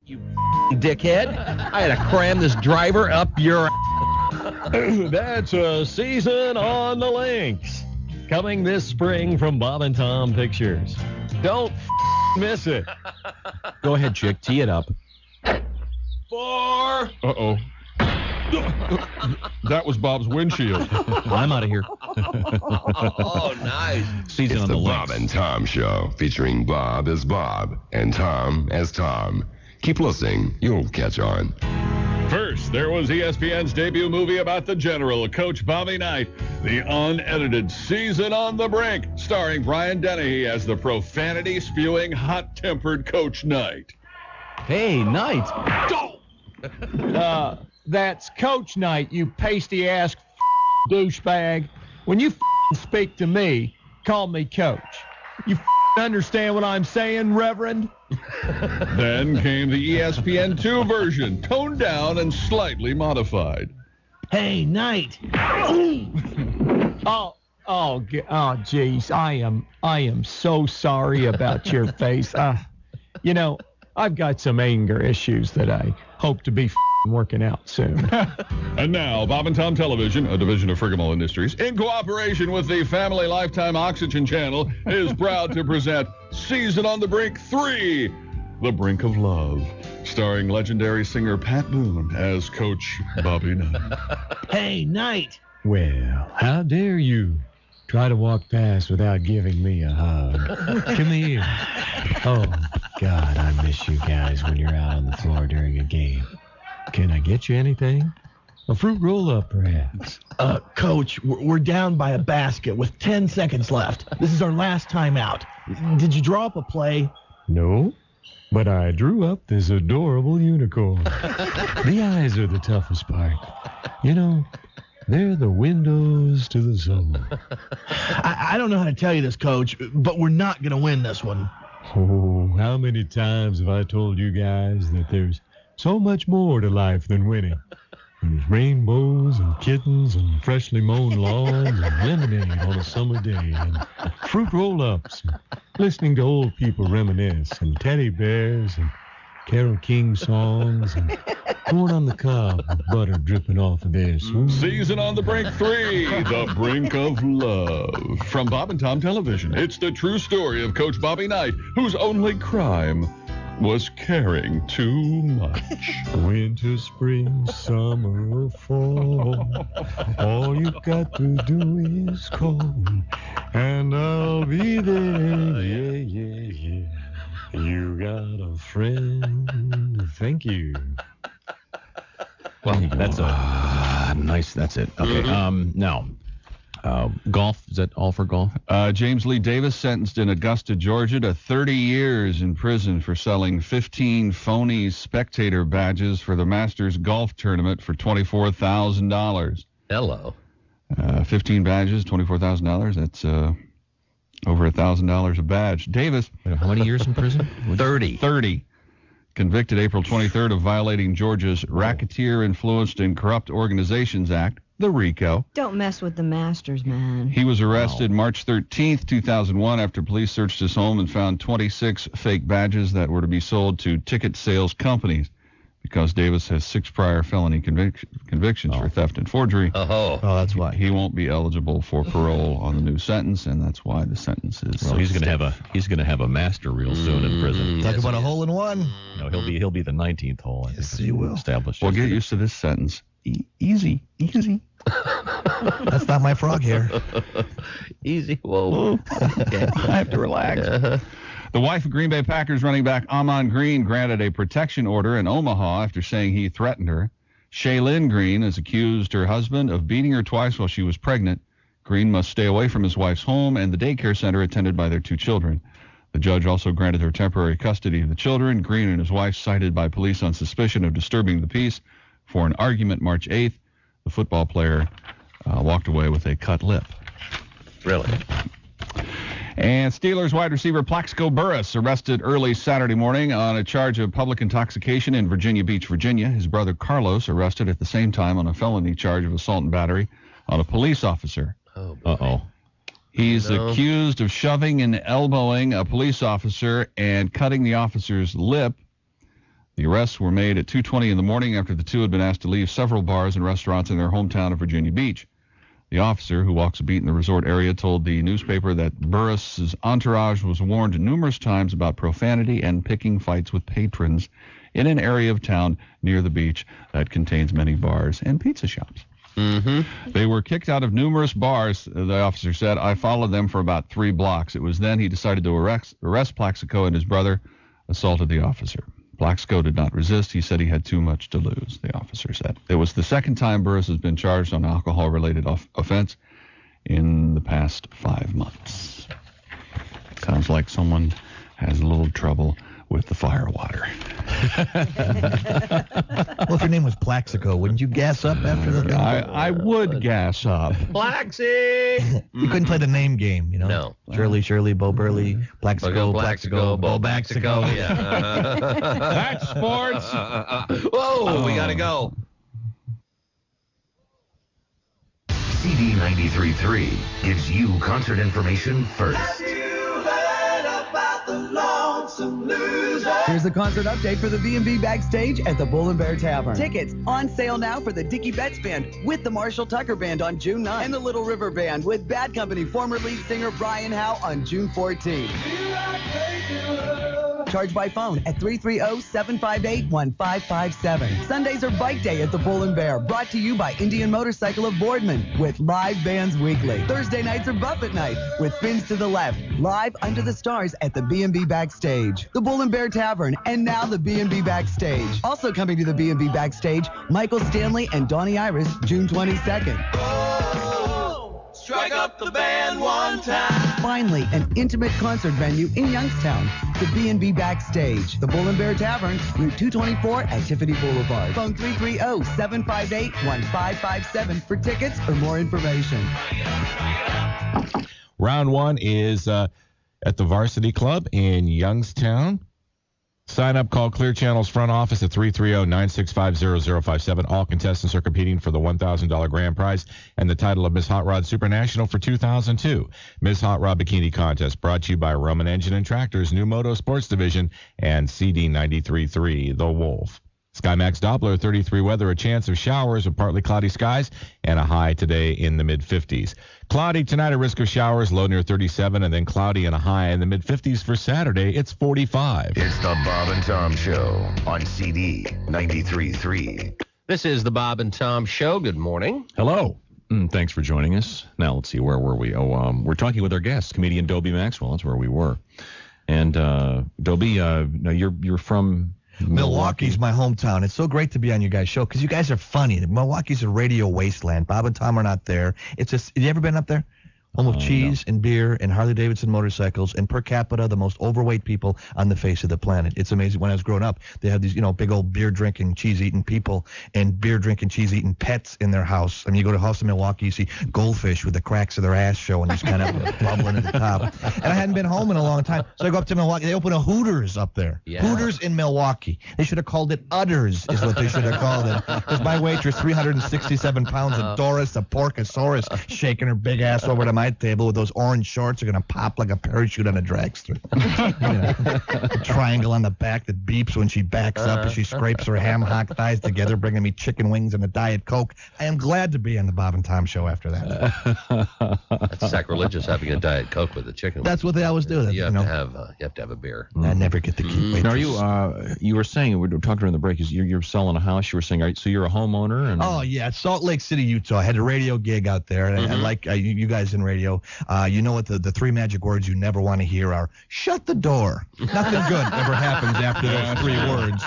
You dickhead. I had to cram this driver up your... That's a Season on the Links. Coming this spring from Bob and Tom Pictures. Don't miss it. Go ahead, chick. Tee it up. 4. Uh-oh. That was Bob's windshield. I'm out of here. Oh, nice. Season It's on the the Bob Links. and Tom Show, featuring Bob as Bob and Tom as Tom. Keep listening. You'll catch on. First, there was ESPN's debut movie about the general, Coach Bobby Knight, the unedited Season on the Brink, starring Brian Dennehy as the profanity-spewing, hot-tempered Coach Knight. Hey, Knight. That's Coach Knight, you pasty-ass douchebag. When you speak to me, call me Coach. You understand what I'm saying, Reverend? Then came the ESPN2 version, toned down and slightly modified. Hey, Knight. Jeez, I am so sorry about your face. I've got some anger issues that I hope to be working out soon. And now, Bob and Tom Television, a division of Frigamo Industries, in cooperation with the Family Lifetime Oxygen Channel, is proud to present Season on the Brink 3, The Brink of Love, starring legendary singer Pat Boone as Coach Bobby Knight. Hey, Knight. Well, how dare you try to walk past without giving me a hug? Come here. Oh, God, I miss you guys when you're out on the floor during a game. Can I get you anything? A fruit roll-up, perhaps? Coach, we're down by a basket with 10 seconds left. This is our last time out. Did you draw up a play? No, but I drew up this adorable unicorn. The eyes are the toughest part. You know, they're the windows to the soul. I don't know how to tell you this, Coach, but we're not going to win this one. Oh, how many times have I told you guys that there's so much more to life than winning? There's rainbows and kittens and freshly mown lawns and lemonade on a summer day and fruit roll-ups and listening to old people reminisce and teddy bears and Carole King songs and corn on the cob with butter dripping off of their smooth. Season on the Brink 3, The Brink of Love. From Bob and Tom Television, it's the true story of Coach Bobby Knight, whose only crime was caring too much. Winter, spring, summer, or fall, all you got to do is call, and I'll be there, yeah. You got a friend. Thank you. Well, that's nice. That's it. Okay. Now, golf. Is that all for golf? James Lee Davis sentenced in Augusta, Georgia to 30 years in prison for selling 15 phony spectator badges for the Masters golf tournament for $24,000. Hello. 15 badges, $24,000. That's over $1,000 a badge. Davis. How many years in prison? 30. Convicted April 23rd of violating Georgia's Racketeer Influenced and Corrupt Organizations Act, the RICO. Don't mess with the Masters, man. He was arrested March 13th, 2001, after police searched his home and found 26 fake badges that were to be sold to ticket sales companies. Because Davis has 6 prior felony convictions for theft and forgery. Oh, that's why. He won't be eligible for parole on the new sentence, and that's why the sentence is. Well, he's going to have a master real soon in prison. Talk about a hole in one. No, he'll be the 19th hole. I think Yes, he will. Established. Well, get used to this sentence. Easy. That's not my frog hair. Easy. Whoa. Okay. I have to relax. The wife of Green Bay Packers running back Ahman Green granted a protection order in Omaha after saying he threatened her. Shaylin Green has accused her husband of beating her twice while she was pregnant. Green must stay away from his wife's home and the daycare center attended by their 2 children. The judge also granted her temporary custody of the children. Green and his wife cited by police on suspicion of disturbing the peace for an argument March 8th. The football player walked away with a cut lip. Really? And Steelers wide receiver Plaxico Burress arrested early Saturday morning on a charge of public intoxication in Virginia Beach, Virginia. His brother Carlos arrested at the same time on a felony charge of assault and battery on a police officer. Oh, boy. He's accused of shoving and elbowing a police officer and cutting the officer's lip. The arrests were made at 2:20 in the morning after the two had been asked to leave several bars and restaurants in their hometown of Virginia Beach. The officer, who walks a beat in the resort area, told the newspaper that Burris's entourage was warned numerous times about profanity and picking fights with patrons in an area of town near the beach that contains many bars and pizza shops. Mm-hmm. They were kicked out of numerous bars, the officer said. I followed them for about 3 blocks. It was then he decided to arrest Plaxico, and his brother assaulted the officer. Plaxico did not resist. He said he had too much to lose, the officer said. It was the second time Burris has been charged on alcohol-related offense in the past 5 months. Sounds like someone has a little trouble with the fire water. Well, if your name was Plaxico, wouldn't you gas up after the... I would gas up. Plaxi! You couldn't play the name game, you know? No. Shirley, Bo Burley, Plaxico, Bo Baxico. Yeah. That's sports. Whoa, we gotta go. CD 93.3 gives you concert information first. Here's the concert update for the B&B Backstage at the Bull and Bear Tavern. Tickets on sale now for the Dickie Betts Band with the Marshall Tucker Band on June 9th and the Little River Band with Bad Company former lead singer Brian Howe on June 14th. Charge by phone at 330-758-1557. Sundays are Bike Day at the Bull and Bear, brought to you by Indian Motorcycle of Boardman with live bands weekly. Thursday nights are Buffett Night with Fins to the Left, live under the stars at the B&B Backstage. The Bull and Bear Tavern, and now the B&B Backstage. Also coming to the B&B Backstage, Michael Stanley and Donnie Iris, June 22nd. Strike up the band one time. Finally, an intimate concert venue in Youngstown, the B&B Backstage. The Bull and Bear Tavern, Route 224 at Tiffany Boulevard. Phone 330-758-1557 for tickets or more information. Round 1 is at the Varsity Club in Youngstown. Sign up, call Clear Channel's front office at 330-965-0057. All contestants are competing for the $1,000 grand prize and the title of Miss Hot Rod Super National for 2002. Miss Hot Rod Bikini Contest brought to you by Roman Engine and Tractors, New Moto Sports Division, and CD 93.3, The Wolf. SkyMax Doppler 33 weather, a chance of showers with partly cloudy skies and a high today in the mid-50s. Cloudy tonight, a risk of showers, low near 37, and then cloudy and a high in the mid-50s for Saturday. It's 45. It's the Bob and Tom Show on CD 93.3. This is the Bob and Tom Show. Good morning. Hello. Thanks for joining us. Now, let's see, where were we? We're talking with our guest, comedian Dobie Maxwell. That's where we were. And, Dobie, now you're from... Milwaukee's my hometown. It's so great to be on you guys' show because you guys are funny. Milwaukee's a radio wasteland. Bob and Tom are not there. It's just, have you ever been up there? Home of cheese and beer and Harley-Davidson motorcycles and per capita the most overweight people on the face of the planet. It's amazing. When I was growing up, they had these, big old beer-drinking, cheese-eating people and beer-drinking, cheese-eating pets in their house. I mean, you go to a house in Milwaukee, you see goldfish with the cracks of their ass showing, just kind of bubbling at the top. And I hadn't been home in a long time, so I go up to Milwaukee. They open a Hooters up there. Yeah. Hooters in Milwaukee. They should have called it Udders is what they should have called it. Because my waitress, 367 pounds of Doris, the Porkosaurus, shaking her big ass over to my table with those orange shorts are going to pop like a parachute on a dragster. A triangle on the back that beeps when she backs up as she scrapes her ham hock thighs together, bringing me chicken wings and a Diet Coke. I am glad to be on the Bob and Tom Show after that. That's sacrilegious, having a Diet Coke with a chicken. That's what they always do. You have to have a beer. I never get to keep. Now, you were saying, we were talking during the break, is you're selling a house. You were saying, so you're a homeowner? And Oh, yeah. Salt Lake City, Utah. I had a radio gig out there. And I like you guys in radio. You know what the 3 magic words you never want to hear are, shut the door. Nothing good ever happens after those 3 words.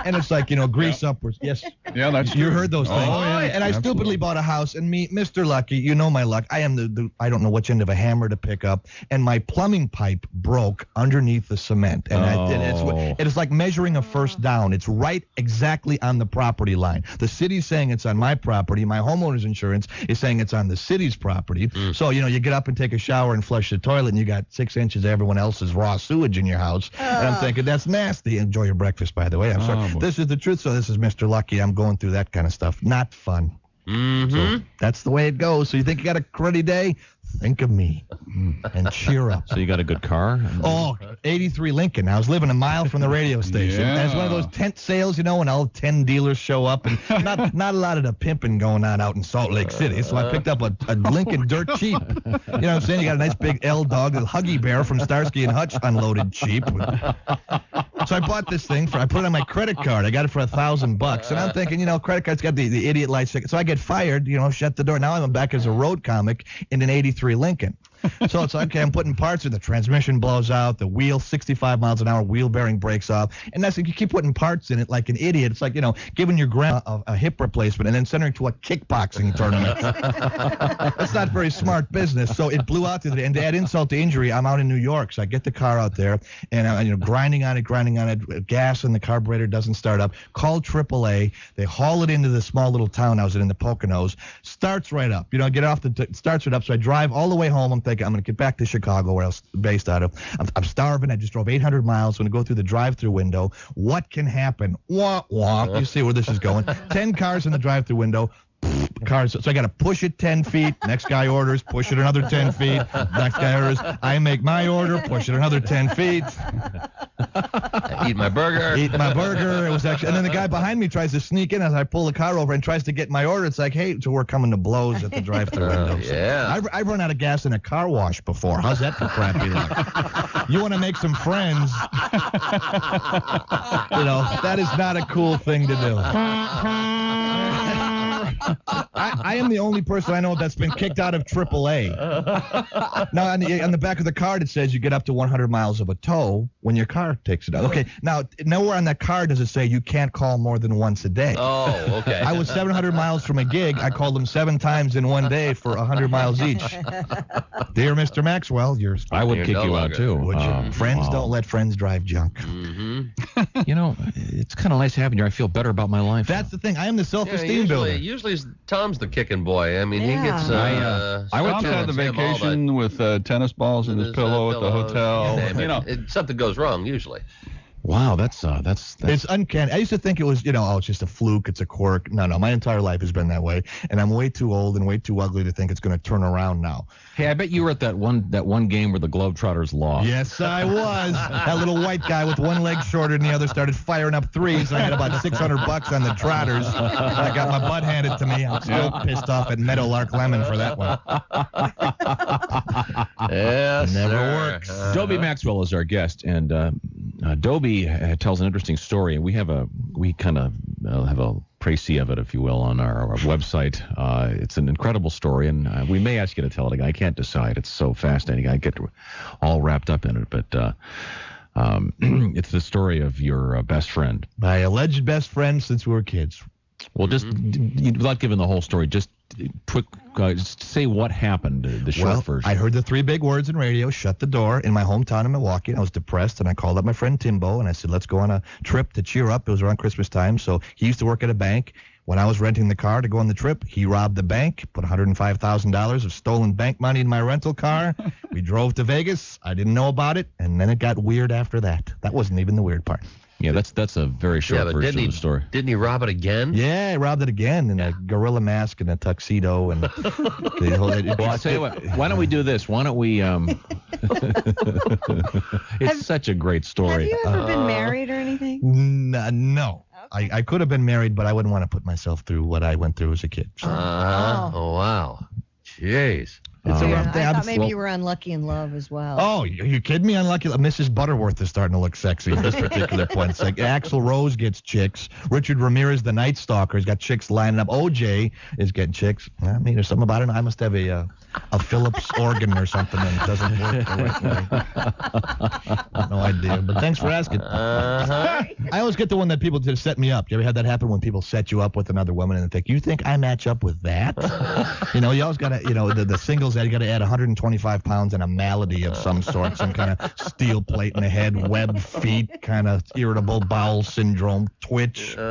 And it's like, grease upwards. Yes. Yeah, that's You true. heard those things. Oh, yeah. And I stupidly bought a house, and me, Mr. Lucky, you know my luck. I am I don't know which end of a hammer to pick up, and my plumbing pipe broke underneath the cement. And it's like measuring a first down. It's right exactly on the property line. The city's saying it's on my property. My homeowner's insurance is saying it's on the city's property. So, you get up and take a shower and flush the toilet, and you got 6 inches of everyone else's raw sewage in your house. And I'm thinking, that's nasty. Enjoy your breakfast, by the way. I'm sorry. This is the truth. So this is Mr. Lucky. I'm going through that kind of stuff. Not fun. So that's the way it goes. So you think you got a cruddy day? think of me and cheer up. So you got a good car? Oh, 83 Lincoln. I was living a mile from the radio station. Yeah. And it's one of those tent sales, when all 10 dealers show up, and not a lot of the pimping going on out in Salt Lake City. So I picked up a Lincoln dirt cheap. You know what I'm saying? You got a nice big L dog, a Huggy Bear from Starsky and Hutch unloaded cheap. So I bought this thing I put it on my credit card. I got it for $1,000, and I'm thinking, credit card's got the idiot lights. So I get fired, shut the door. Now I'm back as a road comic in an 83 Lincoln. So it's okay. I'm putting parts in. The transmission blows out. The wheel, 65 miles an hour, wheel bearing breaks off. And that's like you keep putting parts in it like an idiot. It's like giving your grandma a hip replacement and then sending her to a kickboxing tournament. That's not very smart business. So it blew out and to add insult to injury, I'm out in New York. So I get the car out there and I'm grinding on it. Gas in the carburetor doesn't start up. Call AAA. They haul it into the small little town I was in the Poconos. Starts right up. Get off starts right up. So I drive all the way home. I'm thinking I'm going to get back to Chicago, where I was based out of. I'm starving. I just drove 800 miles. I'm going to go through the drive-through window. What can happen? Wah, wah. You see where this is going. 10 cars in the drive-through window. Cars. So I got to push it 10 feet. Next guy orders, push it another 10 feet. Next guy orders. I make my order, push it another 10 feet. Eat my burger. It was actually, and then the guy behind me tries to sneak in as I pull the car over and tries to get my order. It's like, hey, so we're coming to blows at the drive-through window. Yeah. I've run out of gas in a car wash before. How's that for crappy luck? You want to make some friends? That is not a cool thing to do. I am the only person I know that's been kicked out of AAA. Now, on the back of the card, it says you get up to 100 miles of a tow when your car takes it out. Okay, now, nowhere on that card does it say you can't call more than once a day. Oh, okay. I was 700 miles from a gig. I called them 7 times in one day for 100 miles each. Dear Mr. Maxwell, I would kick you out, too. Would you? Friends don't let friends drive junk. Mm-hmm. It's kind of nice having you. I feel better about my life. That's the thing. I am the self-esteem builder. Usually Tom's the kicking boy. I mean, he gets. I went to the vacation with tennis balls in his pillow at the hotel. Something goes wrong usually. Wow, that's it's uncanny. I used to think it was, it's just a fluke, it's a quirk. No, my entire life has been that way, and I'm way too old and way too ugly to think it's going to turn around now. Hey, I bet you were at that one game where the Globetrotters lost. Yes, I was. That little white guy with one leg shorter than the other started firing up threes, and I had about $600 on the Trotters. I got my butt handed to me. I'm still pissed off at Meadowlark Lemon for that one. Yes, never works. Dobie Maxwell is our guest, and Dobie tells an interesting story, and we kind of have a précis of it, if you will, on our website. It's an incredible story, and we may ask you to tell it again. I can't decide. It's so fascinating. I get all wrapped up in it, but it's the story of your best friend. My alleged best friend since we were kids. Well, just without giving the whole story, just quick, just say what happened, the short version. I heard the 3 big words in radio, shut the door, in my hometown in Milwaukee, and I was depressed, and I called up my friend Timbo, and I said, let's go on a trip to cheer up. It was around Christmas time, so he used to work at a bank. When I was renting the car to go on the trip, he robbed the bank, put $105,000 of stolen bank money in my rental car. We drove to Vegas. I didn't know about it, and then it got weird after that. That wasn't even the weird part. Yeah, that's a very short version of the story. Didn't he rob it again? Yeah, he robbed it again in a gorilla mask and a tuxedo. And well, I'll tell you what, why don't we do this? Why don't we it's such a great story. Have you ever been married or anything? No. Okay. I could have been married, but I wouldn't want to put myself through what I went through as a kid. Oh, wow. Jeez. It's a rough thing. I thought maybe you were unlucky in love as well. Oh, are you kidding me? Unlucky? Mrs. Butterworth is starting to look sexy at this particular point. It's like Axl Rose gets chicks. Richard Ramirez, the Night Stalker, has got chicks lining up. OJ is getting chicks. I mean, there's something about it. I must have a Phillips organ or something that doesn't work the right way. No idea. But thanks for asking. I always get the one that people just set me up. You ever had that happen when people set you up with another woman and they think, you think I match up with that? You always got to, the singles, you got to add 125 pounds and a malady of some sort, some kind of steel plate in the head, webbed feet, kind of irritable bowel syndrome, twitch. We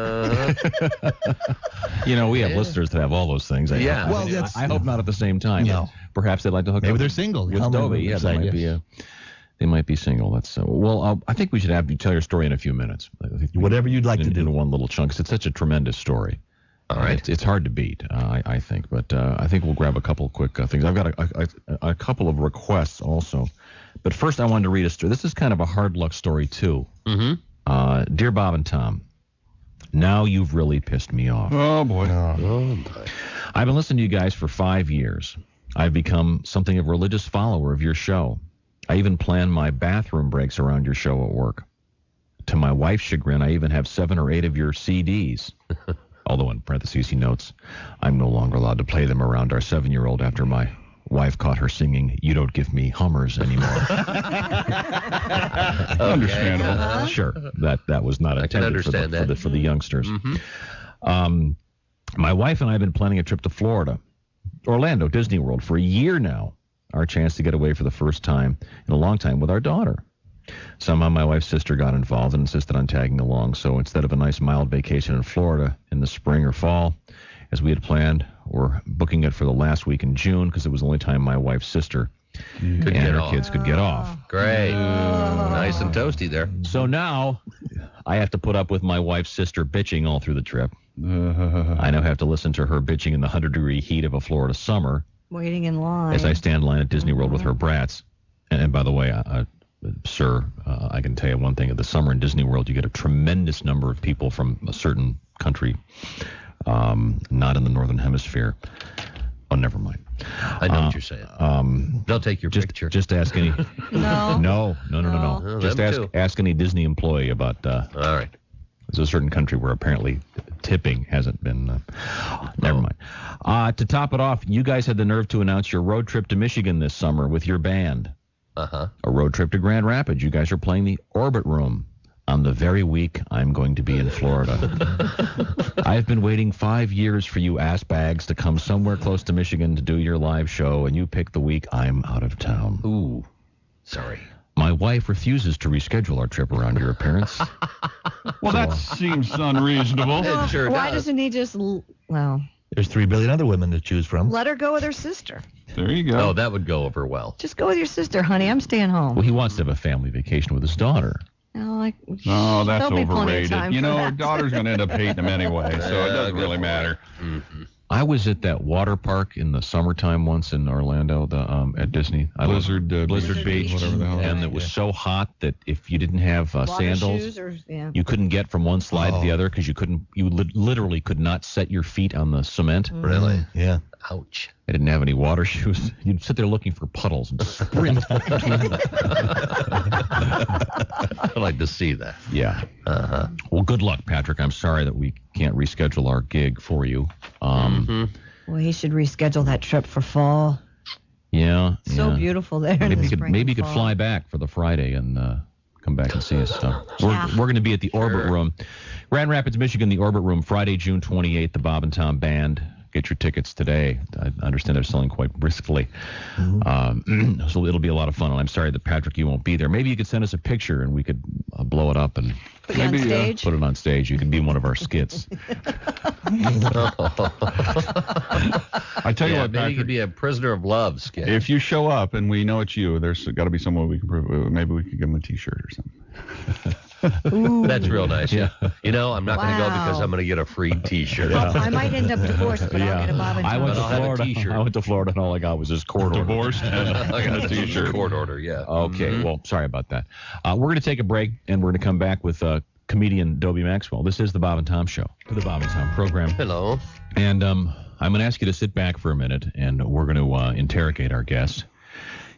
have listeners that have all those things. I hope not at the same time. No. Perhaps they'd like to hook up. Maybe they're single. With Dobie. Yeah, they might be single. That's I think we should have you tell your story in a few minutes. Whatever you'd like to do. In one little chunk, 'cause it's such a tremendous story. All right. It's hard to beat, I think. But I think we'll grab a couple quick things. I've got a couple of requests also. But first, I wanted to read a story. This is kind of a hard luck story, too. Mm-hmm. Dear Bob and Tom, now you've really pissed me off. Oh, boy. Oh, boy. I've been listening to you guys for 5 years. I've become something of a religious follower of your show. I even plan my bathroom breaks around your show at work. To my wife's chagrin, I even have 7 or 8 of your CDs. Although in parentheses he notes, I'm no longer allowed to play them around our 7-year-old after my wife caught her singing "You Don't Give Me Hummers" anymore. Understandable. Sure, that was not intended for the youngsters. My wife and I have been planning a trip to Florida, Orlando, Disney World, for a year now. Our chance to get away for the first time in a long time with our daughter. Somehow my wife's sister got involved and insisted on tagging along, so instead of a nice mild vacation in Florida in the spring or fall, as we had planned, we're booking it for the last week in June because it was the only time my wife's sister and her kids could get off. Great. Nice and toasty there. So now I have to put up with my wife's sister bitching all through the trip. I now have to listen to her bitching in the 100-degree heat of a Florida summer. Waiting in line. As I stand in line at Disney World with her brats. And by the way, sir, I can tell you one thing. At the summer in Disney World, you get a tremendous number of people from a certain country, not in the Northern Hemisphere. Oh, never mind. I know what you're saying. They'll take your picture. Just ask any. No. Oh, Just ask any Disney employee about. All right. There's a certain country where apparently tipping hasn't been. Never mind. To top it off, you guys had the nerve to announce your road trip to Michigan this summer with your band. Uh-huh. A road trip to Grand Rapids. You guys are playing the Orbit Room on the very week I'm going to be in Florida. I've been waiting 5 years for you ass bags to come somewhere close to Michigan to do your live show, and you pick the week I'm out of town. Ooh, sorry. My wife refuses to reschedule our trip around your appearance. Well, that seems unreasonable. It sure Why does. doesn't he just, There's 3 billion other women to choose from. let her go with her sister? There you go. Oh, that would go over well. Just go with your sister, honey. I'm staying home. Well, he wants to have a family vacation with his daughter. Oh, that's there'll be plenty of overrated. time You for know, that. her daughter's going to end up hating him anyway, so it doesn't really matter. Mm-hmm. I was at that water park in the summertime once in Orlando, at Disney. Blizzard Beach, whatever the hell. and it was so hot that if you didn't have Water sandals, shoes or, you couldn't get from one slide to the other because you literally could not set your feet on the cement. Really? Yeah. Ouch. I didn't have any water shoes. You'd sit there looking for puddles and sprint. I'd like to see that. Yeah. Uh-huh. Well, good luck, Patrick. I'm sorry that we can't reschedule our gig for you. Well, he should reschedule that trip for fall. Yeah. So beautiful there in the spring. Maybe you and could fall. fly back for the Friday and come back and see us. We're going to be at the Orbit Room, Grand Rapids, Michigan. The Orbit Room, Friday, June 28th. The Bob and Tom Band. Get your tickets today. I understand they're selling quite briskly. So it'll be a lot of fun. And I'm sorry that, Patrick, you won't be there. Maybe you could send us a picture and we could blow it up and Put you on stage? put it on stage. You can be one of our skits. I tell you what, maybe Patrick, you could be a prisoner of love skit. if you show up and we know it's you, there's got to be someone we can prove. Maybe we could give him a T-shirt or something. That's real nice. Yeah. You know, I'm not going to go because Wow. I'm going to get a free T-shirt. I might end up divorced, but I'll get a Bob and I Tom. went to I'll have a Florida. T-shirt. I went to Florida and all I got was this court order. Divorced. I got a T-shirt. Court order, yeah. Okay, well, sorry about that. We're going to take a break, and we're going to come back with comedian Dobie Maxwell. This is the Bob and Tom Show, the Bob and Tom program. Hello. And I'm going to ask you to sit back for a minute, and we're going to interrogate our guest.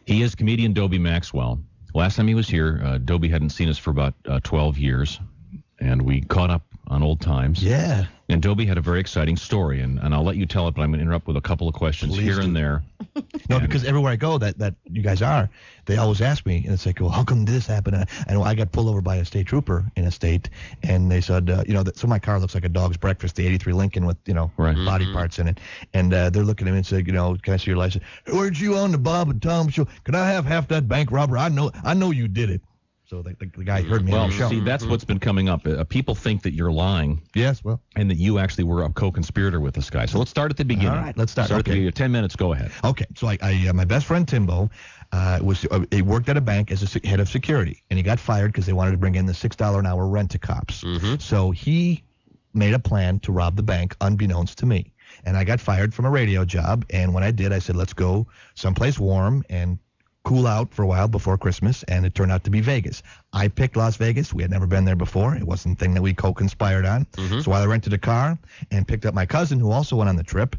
He is comedian Dobie Maxwell. Last time he was here, Dobie hadn't seen us for about 12 years, and we caught up on old times. Yeah. And Dobie had a very exciting story, and I'll let you tell it, but I'm going to interrupt with a couple of questions Please here do. and there. No, because everywhere I go that you guys are, they always ask me, and it's like, well, how come this happened? And I got pulled over by a state trooper in a state, and they said, so my car looks like a dog's breakfast, the 83 Lincoln with, body parts in it. And they're looking at me and say, can I see your license? Weren't you on the Bob and Tom Show? Can I have half that bank robber? I know you did it. So the guy heard me on Well, the show. see, that's what's been coming up. People think that you're lying. Yes, well. And that you actually were a co-conspirator with this guy. So let's start at the beginning. All right, let's start. At the beginning. 10 minutes, go ahead. Okay, so I my best friend Timbo he worked at a bank as a head of security, and he got fired because they wanted to bring in the $6 an hour rent to cops. So he made a plan to rob the bank unbeknownst to me. And I got fired from a radio job. And when I did, I said, let's go someplace warm and cool out for a while before Christmas, and it turned out to be Vegas. I picked Las Vegas. We had never been there before. It wasn't a thing that we co-conspired on. So while I rented a car and picked up my cousin, who also went on the trip,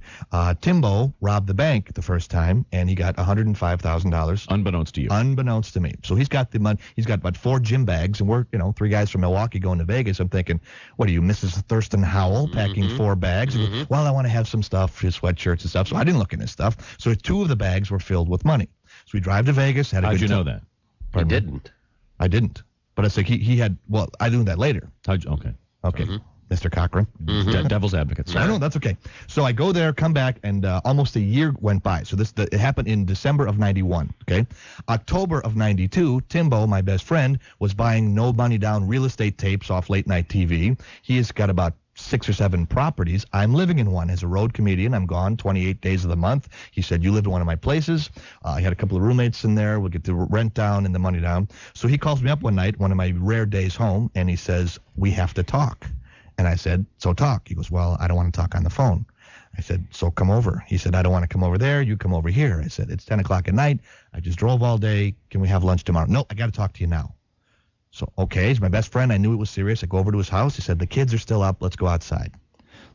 Timbo robbed the bank the first time, and he got $105,000. Unbeknownst to you. Unbeknownst to me. So he's got the money. He's got about 4 gym bags, and we're, 3 guys from Milwaukee going to Vegas. I'm thinking, what are you, Mrs. Thurston Howell, packing 4 bags? Well, I want to have some stuff, his sweatshirts and stuff. So I didn't look in his stuff. So 2 of the bags were filled with money. So we drive to Vegas. Had a How'd good you know time. that? I didn't. I didn't. But I said he had. Well, I knew that later. Okay. Mr. Cochran. Devil's advocate. I know, that's okay. So I go there, come back, and almost a year went by. So it happened in December of 91. Okay, October of 92, Timbo, my best friend, was buying no money down real estate tapes off late night TV. He has got about 6 or 7 properties. I'm living in one as a road comedian. I'm gone 28 days of the month. He said, you live in one of my places. I had a couple of roommates in there. We'll get the rent down and the money down. So he calls me up one night, one of my rare days home, and he says, we have to talk. And I said, so talk. He goes, well, I don't want to talk on the phone. I said, so come over. He said, I don't want to come over there. You come over here. I said, it's 10 o'clock at night. I just drove all day. Can we have lunch tomorrow? No, I got to talk to you now. So, okay, he's my best friend. I knew it was serious. I go over to his house. He said, the kids are still up. Let's go outside.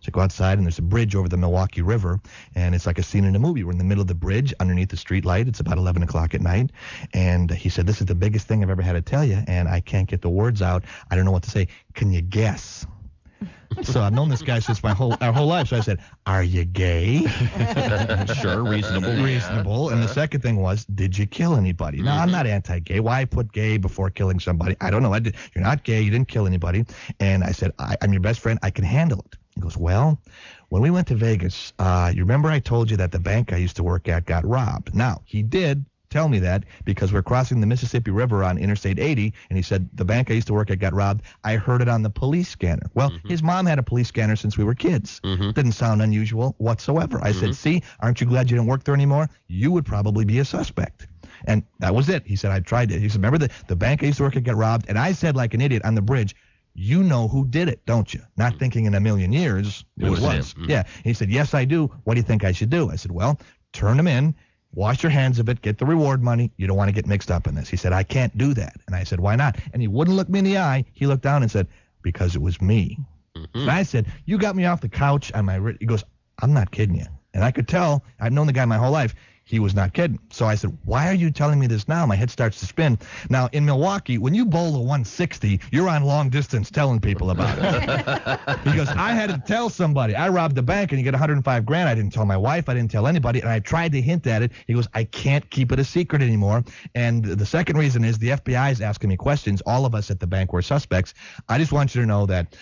So I go outside, and there's a bridge over the Milwaukee River, and it's like a scene in a movie. We're in the middle of the bridge underneath the street light. It's about 11 o'clock at night. And he said, this is the biggest thing I've ever had to tell you, and I can't get the words out. I don't know what to say. Can you guess? So I've known this guy since our whole life. So I said, are you gay? Sure, reasonable. Reasonable. And the second thing was, did you kill anybody? Now, I'm not anti-gay. Why put gay before killing somebody? I don't know. You're not gay. You didn't kill anybody. And I said, I'm your best friend. I can handle it. He goes, well, when we went to Vegas, you remember I told you that the bank I used to work at got robbed. Now, he did tell me that because we're crossing the Mississippi River on Interstate 80, and he said, the bank I used to work at got robbed. I heard it on the police scanner. Well, his mom had a police scanner since we were kids. Didn't sound unusual whatsoever. I said, see, aren't you glad you didn't work there anymore? You would probably be a suspect. And that was it. He said, I tried it. He said, remember the bank I used to work at got robbed? And I said, like an idiot on the bridge, you know who did it, don't you? Not thinking in a million years it was. Yeah. And he said, yes, I do. What do you think I should do? I said, well, turn them in. Wash your hands of it, get the reward money. You don't want to get mixed up in this. He said, I can't do that. And I said, why not? And he wouldn't look me in the eye. He looked down and said, because it was me. And I said, you got me off the couch on my He goes, I'm not kidding you. And I could tell, I've known the guy my whole life. He was not kidding. So I said, why are you telling me this now? My head starts to spin. Now, in Milwaukee, when you bowl a 160, you're on long distance telling people about it. He goes, I had to tell somebody. I robbed the bank and you get $105,000. I didn't tell my wife. I didn't tell anybody. And I tried to hint at it. He goes, I can't keep it a secret anymore. And the second reason is the FBI is asking me questions. All of us at the bank were suspects. I just want you to know that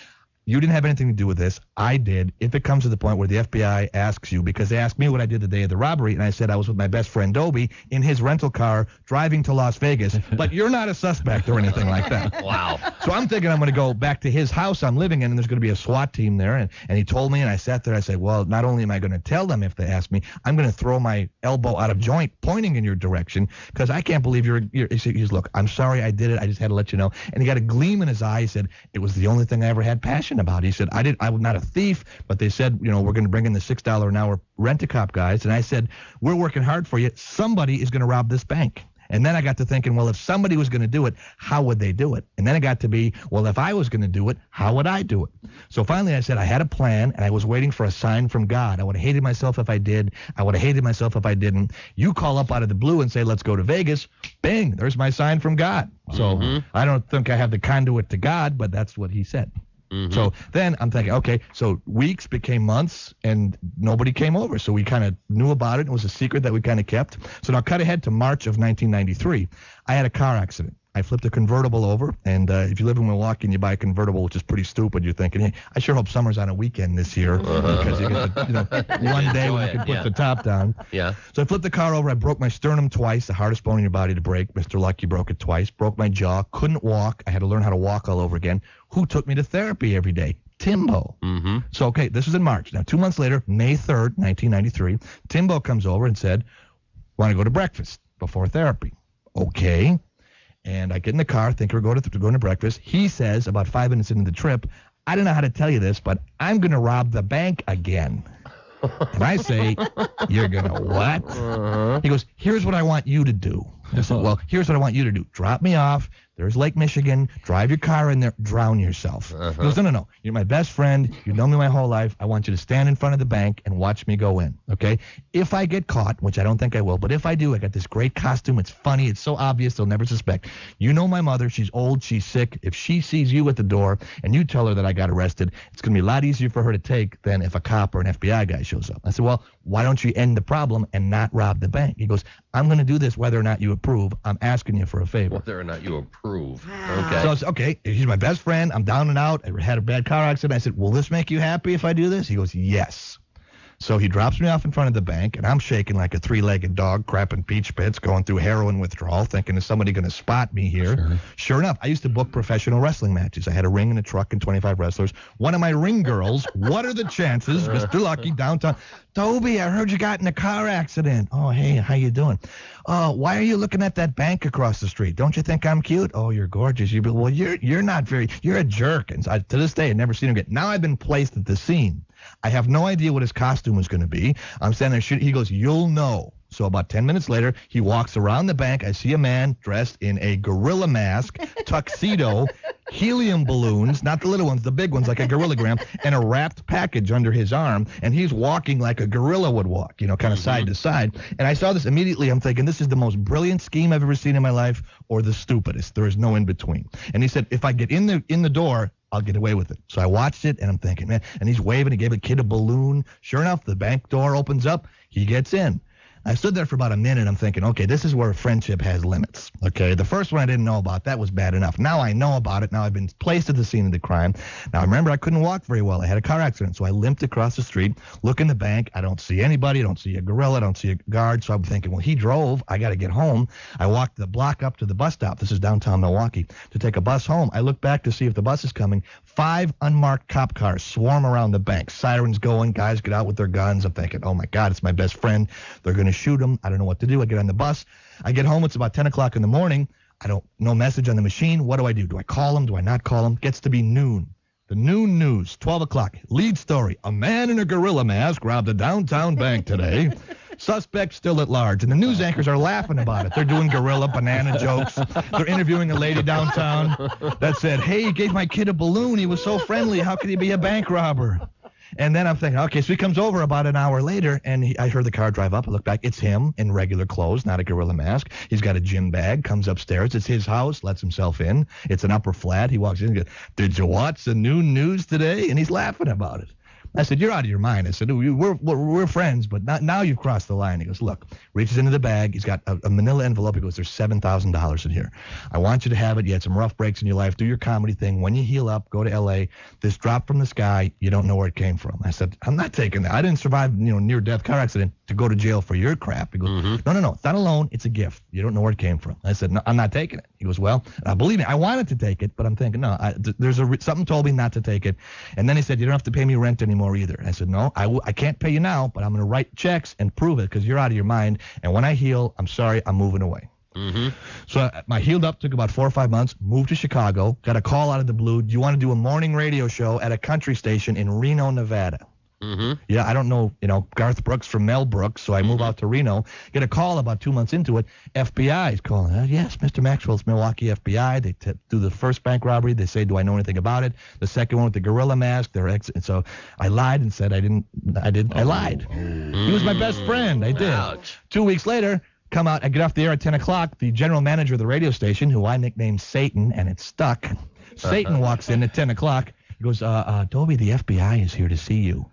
you didn't have anything to do with this. I did. If it comes to the point where the FBI asks you, because they asked me what I did the day of the robbery, and I said I was with my best friend Dobie in his rental car driving to Las Vegas, but you're not a suspect or anything like that. Wow. So I'm thinking I'm going to go back to his house I'm living in, and there's going to be a SWAT team there. And he told me, and I sat there. I said, well, not only am I going to tell them if they ask me, I'm going to throw my elbow out of joint pointing in your direction because I can't believe you're he said, look, I'm sorry I did it. I just had to let you know. And he got a gleam in his eye. He said, it was the only thing I ever had passion about. He said, I was not a thief, but they said, we're going to bring in the $6 an hour rent-a-cop guys. And I said, we're working hard for you. Somebody is going to rob this bank. And then I got to thinking, well, if somebody was going to do it, how would they do it? And then it got to be, well, if I was going to do it, how would I do it? So finally I said I had a plan, and I was waiting for a sign from God. I would have hated myself if I did. I would have hated myself if I didn't. You call up out of the blue and say, let's go to Vegas. Bing, there's my sign from God. So I don't think I have the conduit to God, but that's what he said. So then I'm thinking, okay, so weeks became months and nobody came over. So we kind of knew about it. It was a secret that we kind of kept. So now cut ahead to March of 1993. I had a car accident. I flipped a convertible over, and if you live in Milwaukee and you buy a convertible, which is pretty stupid, you're thinking, hey, I sure hope summer's on a weekend this year because you get the, one day when you can put the top down. Yeah. So I flipped the car over. I broke my sternum twice, the hardest bone in your body to break. Mr. Lucky broke it twice. Broke my jaw. Couldn't walk. I had to learn how to walk all over again. Who took me to therapy every day? Timbo. So, okay, this was in March. Now, 2 months later, May 3rd, 1993, Timbo comes over and said, want to go to breakfast before therapy. Okay. And I get in the car, think we're going to breakfast. He says, about 5 minutes into the trip, I don't know how to tell you this, but I'm going to rob the bank again. And I say, you're going to what? He goes, here's what I want you to do. I said, well, here's what I want you to do. Drop me off. There's Lake Michigan. Drive your car in there. Drown yourself. He goes, no. You're my best friend. You know me my whole life. I want you to stand in front of the bank and watch me go in, okay? If I get caught, which I don't think I will, but if I do, I got this great costume. It's funny. It's so obvious they'll never suspect. You know my mother. She's old. She's sick. If she sees you at the door and you tell her that I got arrested, it's going to be a lot easier for her to take than if a cop or an FBI guy shows up. I said, well, why don't you end the problem and not rob the bank? He goes, I'm going to do this whether or not you approve. I'm asking you for a favor. Whether or not you approve. Okay. So I said, okay, he's my best friend. I'm down and out. I had a bad car accident. I said, will this make you happy if I do this? He goes, yes. So he drops me off in front of the bank, and I'm shaking like a three-legged dog, crapping peach pits, going through heroin withdrawal, thinking, is somebody going to spot me here? Sure enough, I used to book professional wrestling matches. I had a ring and a truck and 25 wrestlers. One of my ring girls, what are the chances, Mr. Lucky, downtown, Dobie, I heard you got in a car accident. Oh, hey, how you doing? Why are you looking at that bank across the street? Don't you think I'm cute? Oh, you're gorgeous. You be, well, you're not very, you're a jerk. And so to this day, I've never seen him again. Now I've been placed at the scene. I have no idea what his costume was going to be. I'm standing there. He goes, you'll know. So about 10 minutes later, he walks around the bank. I see a man dressed in a gorilla mask, tuxedo, helium balloons, not the little ones, the big ones like a gorillagram, and a wrapped package under his arm. And he's walking like a gorilla would walk, kind of side to side. And I saw this immediately. I'm thinking, this is the most brilliant scheme I've ever seen in my life, or the stupidest. There is no in between. And he said, if I get in the door, I'll get away with it. So I watched it, and I'm thinking, man, and he's waving. He gave a kid a balloon. Sure enough, the bank door opens up. He gets in. I stood there for about a minute. I'm thinking, okay, this is where friendship has limits. Okay, the first one I didn't know about. That was bad enough. Now I know about it. Now I've been placed at the scene of the crime. Now remember, I couldn't walk very well. I had a car accident, so I limped across the street, look in the bank. I don't see anybody. I don't see a gorilla. I don't see a guard. So I'm thinking, well, he drove. I got to get home. I walked the block up to the bus stop. This is downtown Milwaukee, to take a bus home. I look back to see if the bus is coming. 5 unmarked cop cars swarm around the bank. Sirens going. Guys get out with their guns. I'm thinking, oh, my God, it's my best friend. They're going to shoot him. I don't know what to do. I get on the bus. I get home. It's about 10 o'clock in the morning. No message on the machine. What do? Do I call him? Do I not call him? Gets to be noon. The noon news, 12 o'clock. Lead story. A man in a gorilla mask robbed a downtown bank today. Suspect still at large. And the news anchors are laughing about it. They're doing gorilla banana jokes. They're interviewing a lady downtown that said, hey, he gave my kid a balloon. He was so friendly. How could he be a bank robber? And then I'm thinking, okay, so he comes over about an hour later, and I heard the car drive up. I look back. It's him in regular clothes, not a gorilla mask. He's got a gym bag, comes upstairs. It's his house, lets himself in. It's an upper flat. He walks in and goes, did you watch the noon news today? And he's laughing about it. I said, you're out of your mind. I said, we're friends, but not, now you've crossed the line. He goes, look, reaches into the bag. He's got a manila envelope. He goes, there's $7,000 in here. I want you to have it. You had some rough breaks in your life. Do your comedy thing. When you heal up, go to L.A. This drop from the sky, you don't know where it came from. I said, I'm not taking that. I didn't survive, near-death car accident to go to jail for your crap. He goes, no, it's not a loan. It's a gift. You don't know where it came from. I said, no, I'm not taking it. He goes, well, believe me, I wanted to take it, but I'm thinking, no, there's something told me not to take it. And then he said, you don't have to pay me rent anymore either. I said, no, I can't pay you now, but I'm going to write checks and prove it because you're out of your mind. And when I heal, I'm sorry, I'm moving away. So I healed up, took about 4 or 5 months, moved to Chicago, got a call out of the blue. Do you want to do a morning radio show at a country station in Reno, Nevada? Yeah, I don't know, Garth Brooks from Mel Brooks, so I move out to Reno. Get a call about 2 months into it. FBI is calling. Yes, Mr. Maxwell's Milwaukee FBI. They do the first bank robbery. They say, do I know anything about it? The second one with the gorilla mask. So I lied and said I lied. He was my best friend. I did. Ouch. 2 weeks later, come out. I get off the air at 10 o'clock. The general manager of the radio station, who I nicknamed Satan, and it stuck. Satan walks in at 10 o'clock. He goes, Dobie, the FBI is here to see you.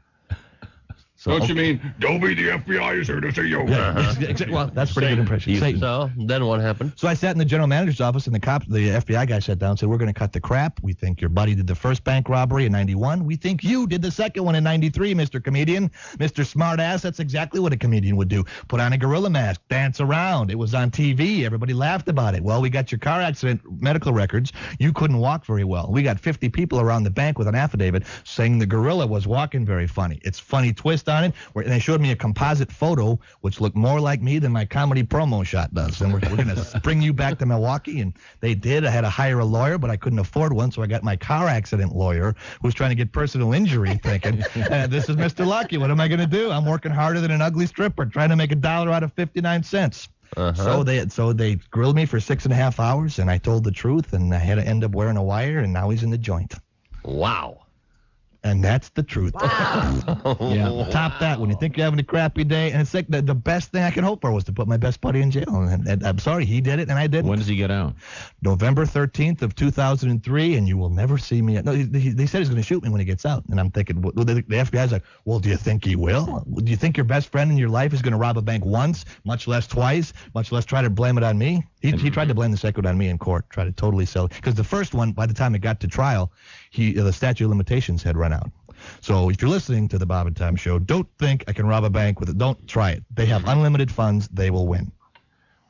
So, don't you mean, Dobie, the FBI is here to see you? Yeah, well, that's pretty good impression. Satan. So, then what happened? So I sat in the general manager's office, and the FBI guy sat down and said, we're going to cut the crap. We think your buddy did the first bank robbery in 91. We think you did the second one in 93, Mr. Comedian. Mr. Smartass, that's exactly what a comedian would do. Put on a gorilla mask, dance around. It was on TV. Everybody laughed about it. Well, we got your car accident medical records. You couldn't walk very well. We got 50 people around the bank with an affidavit saying the gorilla was walking very funny. It's funny twist twist on it. And they showed me a composite photo, which looked more like me than my comedy promo shot does. And we're going to bring you back to Milwaukee. And they did. I had to hire a lawyer, but I couldn't afford one, so I got my car accident lawyer who was trying to get personal injury, thinking, this is Mr. Lucky. What am I going to do? I'm working harder than an ugly stripper, trying to make $1 out of 59 cents. So they grilled me for 6.5 hours, and I told the truth, and I had to end up wearing a wire, and now he's in the joint. Wow. And that's the truth. Wow. Yeah. Top that when you think you're having a crappy day, and it's like the best thing I could hope for was to put my best buddy in jail. And I'm sorry, he did it, and I didn't. When does he get out? November 13th of 2003, and you will never see me. No, they said he's going to shoot me when he gets out, and I'm thinking, well, the FBI's like, well, do you think he will? Do you think your best friend in your life is going to rob a bank once, much less twice, much less try to blame it on me? He tried to blame the second one on me in court, tried to totally sell it. Because the first one, by the time it got to trial, the statute of limitations had run out. So if you're listening to the Bob and Tom Show, don't think I can rob a bank with it. Don't try it. They have unlimited funds. They will win.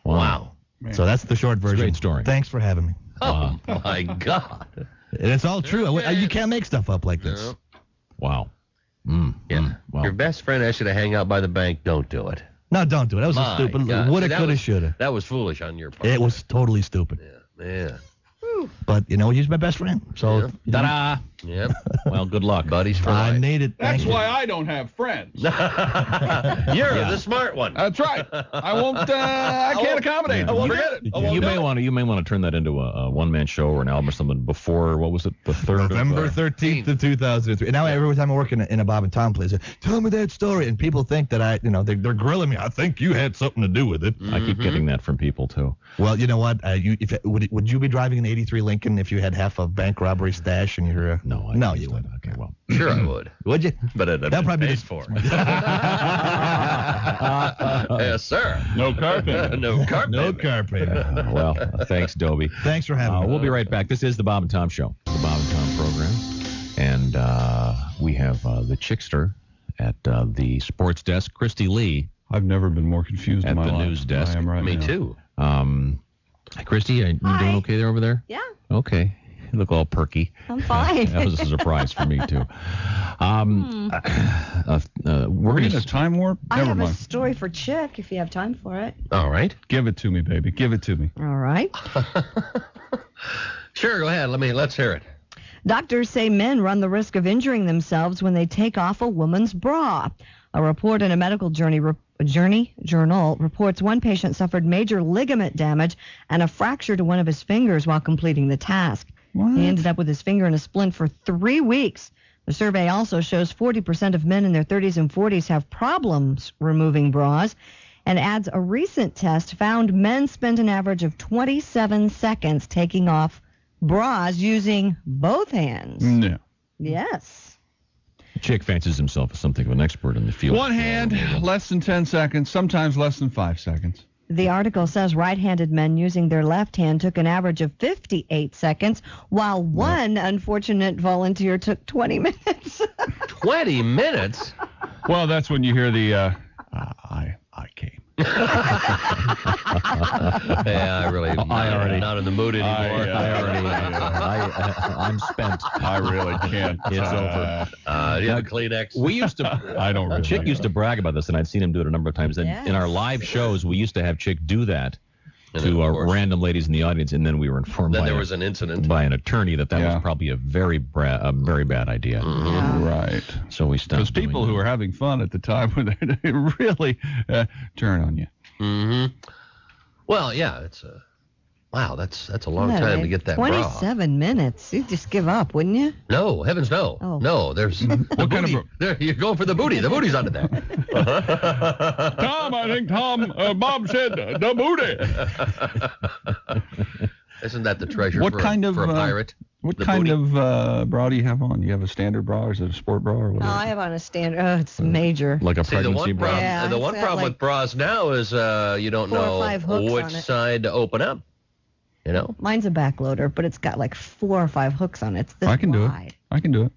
Wow. So that's the short version. Great story. Thanks for having me. Oh, my God. And it's all true. You can't make stuff up like this. Wow. Yeah. Wow. Your best friend asked you to hang out by the bank. Don't do it. No, don't do it. That was a stupid. Woulda, coulda, shoulda. That was foolish on your part. It was totally stupid. Yeah. But, he's my best friend. So, Ta-da! Yep. Well, good luck. Buddies for life. I need it. That's Thank why you. I don't have friends. You're the smart one. That's right. I won't. I can't accommodate. Forget it. You may want to turn that into a one-man show or an album or something before, what was it, the 3rd November 13th of 2003. And now every time I work in a Bob and Tom place, tell me that story. And people think that they're grilling me. I think you had something to do with it. I keep getting that from people, too. Well, you know what? Would you be driving an 83 Lincoln if you had half a bank robbery stash and you're No, you wouldn't. Okay, well. Sure I would. Would you? But it'd That'll probably be paid for. Yes, sir. No car payment. No car No payment. car payment. Well, thanks, Dobie. Thanks for having me. We'll be right back. This is the Bob and Tom Show, the Bob and Tom program. And we have the Chickster at the sports desk, Christy Lee. I've never been more confused at in my the life news desk. I am right Me now. too. Christy, you doing okay there over there? Yeah, Okay. You look all perky. I'm fine. That was a surprise for me, too. We're in a time warp? I Never have mind. a story for Chick if you have time for it. All right. Give it to me, baby. Give it to me. All right. Sure, go ahead. Let's hear it. Doctors say men run the risk of injuring themselves when they take off a woman's bra. A report in a medical journal reports one patient suffered major ligament damage and a fracture to one of his fingers while completing the task. What? He ended up with his finger in a splint for 3 weeks. The survey also shows 40% of men in their 30s and 40s have problems removing bras, and adds a recent test found men spend an average of 27 seconds taking off bras using both hands. No. Yes. Chick fancies himself as something of an expert in the field. One hand, less than 10 seconds, sometimes less than 5 seconds. The article says right-handed men using their left hand took an average of 58 seconds, while one unfortunate volunteer took 20 minutes. 20 minutes? Well, that's when you hear the, I came. Yeah, I'm not in the mood anymore. I'm spent. I really can't. It's over. Do you have a Kleenex? We used to. I don't really. Chick used to brag about this, and I'd seen him do it a number of times. And in our live shows, we used to have Chick do that to random ladies in the audience, and then we were informed Then there was an incident by an attorney that was probably a very bad idea. Yeah. Right. So we stopped. Because people who were having fun at the time when they really turn on you. Mm-hmm. Well, yeah, it's wow, that's a long time to get that 27 minutes. You'd just give up, wouldn't you? No, heavens no. Oh. No, there's what kind of you're going for the booty. The booty's under there. Tom, I think Bob said the booty. Isn't that the treasure What for, kind of for a pirate? What The kind booty? of bra do you have on? You have a standard bra or is it a sport bra or No, whatever? I have on a standard. Oh, it's major. Like a See, the pregnancy one bra. problem, Yeah, the it's one got problem like with bras now is you don't 4 or know 5 hooks which on it. side to open up. You know? Mine's a backloader, but it's got like 4 or 5 hooks on it. It's this I can do it. wide. I can do it.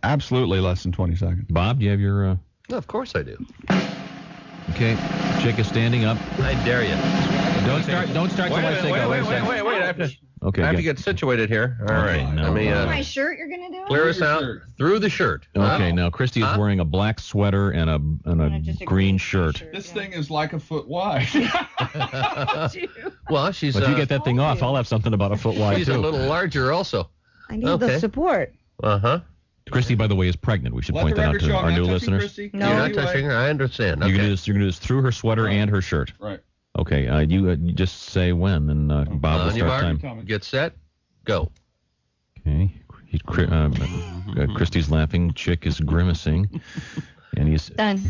Absolutely less than 20 seconds. Bob, do you have your? No, of course I do. Okay, Chick is standing up. I dare you. Don't start till I say go. Wait. Okay. I have to get situated here. All right. No. Let me My shirt you're going to do it? clear us out through the shirt. Okay, now Christy is wearing a black sweater and a green shirt. This thing is like a foot wide. Well, she's. But if you get that thing off, I'll have something about a foot wide, she's too. a little larger also. I need the support. Uh-huh. Christy, by the way, is pregnant. We should point that out to our new listeners. No. You're not touching her? I understand. Okay. You're going to do this through her sweater and her shirt. Right. Okay, you just say when, and Bob will start time. Get set. Go. Okay. Christy's laughing. Chick is grimacing. And he's... Done.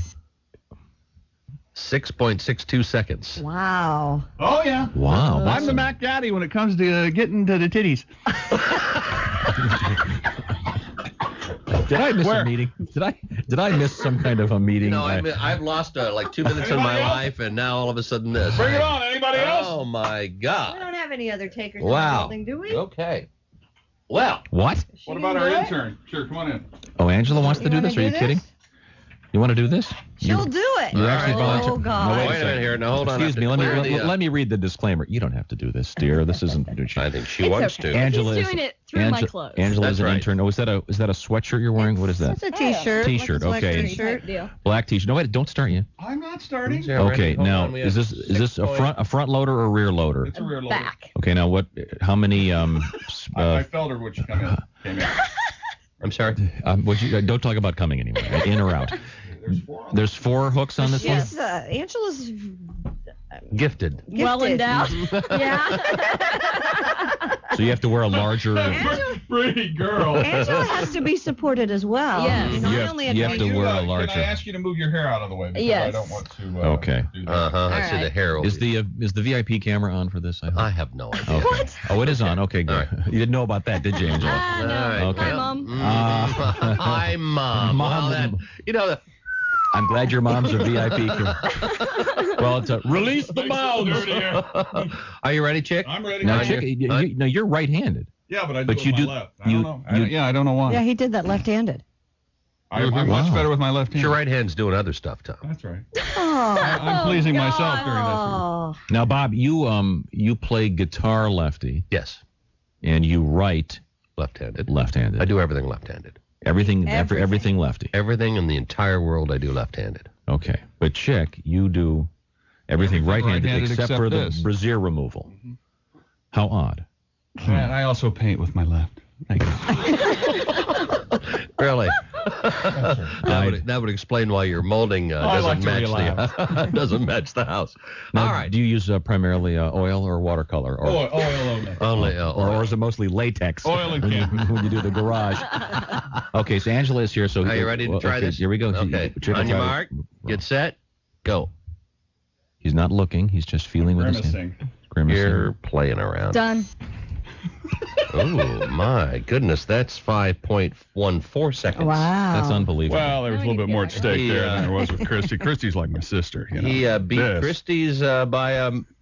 6.62 seconds. Wow. Oh, yeah. Wow. I'm the Mac Daddy when it comes to getting to the titties. Did I miss a meeting? Did I miss some kind of a meeting? No, I've lost like 2 minutes in my life, and now all of a sudden this. Bring it on. Anybody else? Oh, my God. We don't have any other takers in the Wow. building, do we? Okay. Well. What? What about our intern? Sure, come on in. Oh, Angela wants to do this? Are you kidding? You want to do this? She'll do it. You actually volunteer. Oh, God. No, Wait a minute here. Now, hold on. Excuse me. Let me read the disclaimer. You don't have to do this, dear. This isn't. I think she wants to. Angela He's doing it through my clothes. Angela is That's an right. intern. Oh, is that a sweatshirt you're wearing? What is that? It's a T-shirt. T-shirt. Like a Okay. T-shirt. Deal. Black T-shirt. No, wait. Don't start yet. I'm not starting. Yeah, ready? Okay. Hold Now, on, we have is this a front loader or a rear loader? It's a rear loader. Back. Okay. Now, what? How many? I felt her when she came in. I'm sorry. Don't talk about coming anymore. In or out? There's 4 hooks on this one. Yes, Angela's Gifted. Well endowed. Yeah. So you have to wear a larger. Pretty girl. Angela has to be supported as well. Yes. You know, I only you have to wear a larger. Can I ask you to move your hair out of the way because Yes. I don't want to. Okay. Do that. I see the hair. Is the VIP camera on for this? I have no idea. Okay. What? Oh, it is on. Okay, good. All right. You didn't know about that, did you, Angela? All right. Okay. Hi, Mom. Hi, Mom. Mom. Well, that, I'm glad your mom's a VIP. Well, it's a release the mounds. Are you ready, Chick? I'm ready. Now, Chick, you're right-handed. Yeah, but I do But it you with do- my left. I you- don't know. I don't know why. Yeah, he did that left-handed. I'm much better with my left hand. Your right hand's doing other stuff, Tom. That's right. Oh. I'm pleasing myself during this. Oh. Now, Bob, you play guitar lefty. Yes. And you write left-handed. Left-handed. I do everything left-handed. Everything lefty. Everything in the entire world I do left-handed. Okay. But Chick, you do everything right-handed except for the brassiere removal. Mm-hmm. How odd. And I also paint with my left. Thank you. Really? That would explain why your molding doesn't match the house. Now, all right. Do you use primarily oil or watercolor? Or, oil only. Only or is it mostly latex? Oil and canvas. When you do the garage. Okay, so Angela is here. So are you ready to try this? Here we go. Okay. On your mark, get set, go. He's not looking. He's just feeling with his hand. Grimacing. You're playing around. Done. Oh, my goodness. That's 5.14 seconds. Wow. That's unbelievable. Well, there was a little bit more at stake there than there was with Christy. Christy's like my sister. You know? He beat Christie's by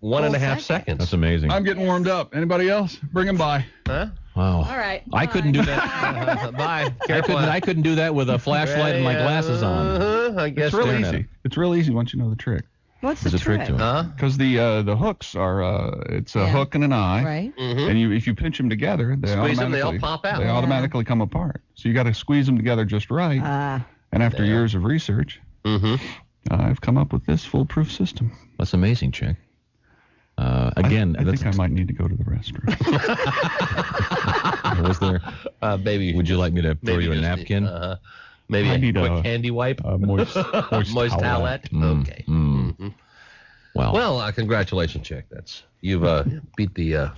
1.5 seconds. That's amazing. I'm getting warmed up. Anybody else? Bring him by. Huh? Wow. All right. I couldn't do that. Bye. I couldn't do that with a flashlight and my glasses on. I guess It's real easy. It's real easy once you know the trick. What's There's the a trick to it. Huh? Because the hooks are it's a hook and an eye, Right. Mm-hmm. and if you pinch them together, they Squeeze them, automatically they'll pop out. They automatically come apart. So you got to squeeze them together just right. And after years of research, I've come up with this foolproof system. That's amazing, Chick. Again, I think I might need to go to the restroom. Was there? Baby. Would you like me to throw you a napkin? Maybe I need quick a handy wipe. moist towelette. Okay. Mm. Well, congratulations, Chick. You've beat the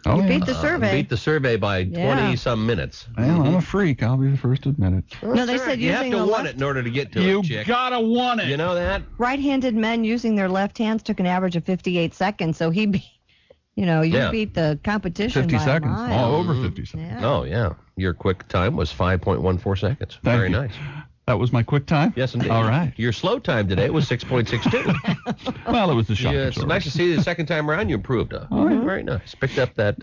You beat the survey. beat the survey by 20-some minutes. Well, I'm a freak. I'll be the first to admit it. No, they said you have using to the want it in order to get to You it, Chick. gotta want it. You know that? right-handed men using their left hands took an average of 58 seconds. So he beat, you beat the competition 50 by seconds. a mile. All over 50 seconds. Yeah. Oh, yeah. Your quick time was 5.14 seconds. Thank Very you. nice. That was my quick time? Yes, indeed. All right. Your slow time today was 6.62. Well, it was the shock It's absorber. nice to see the second time around you improved. Very nice. Picked up that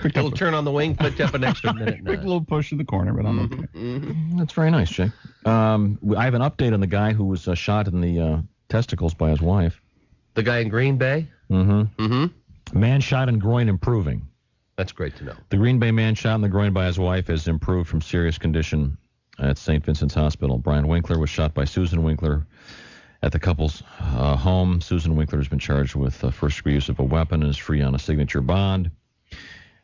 little turn on the wing, picked up an extra minute. Big little push in the corner, but I'm okay. That's very nice, Chick. I have an update on the guy who was shot in the testicles by his wife. The guy in Green Bay? Mm-hmm. Mm-hmm. Man shot in groin improving. That's great to know. The Green Bay man shot in the groin by his wife has improved from serious condition at St. Vincent's Hospital. Brian Winkler was shot by Susan Winkler at the couple's home. Susan Winkler has been charged with first-degree use of a weapon and is free on a signature bond.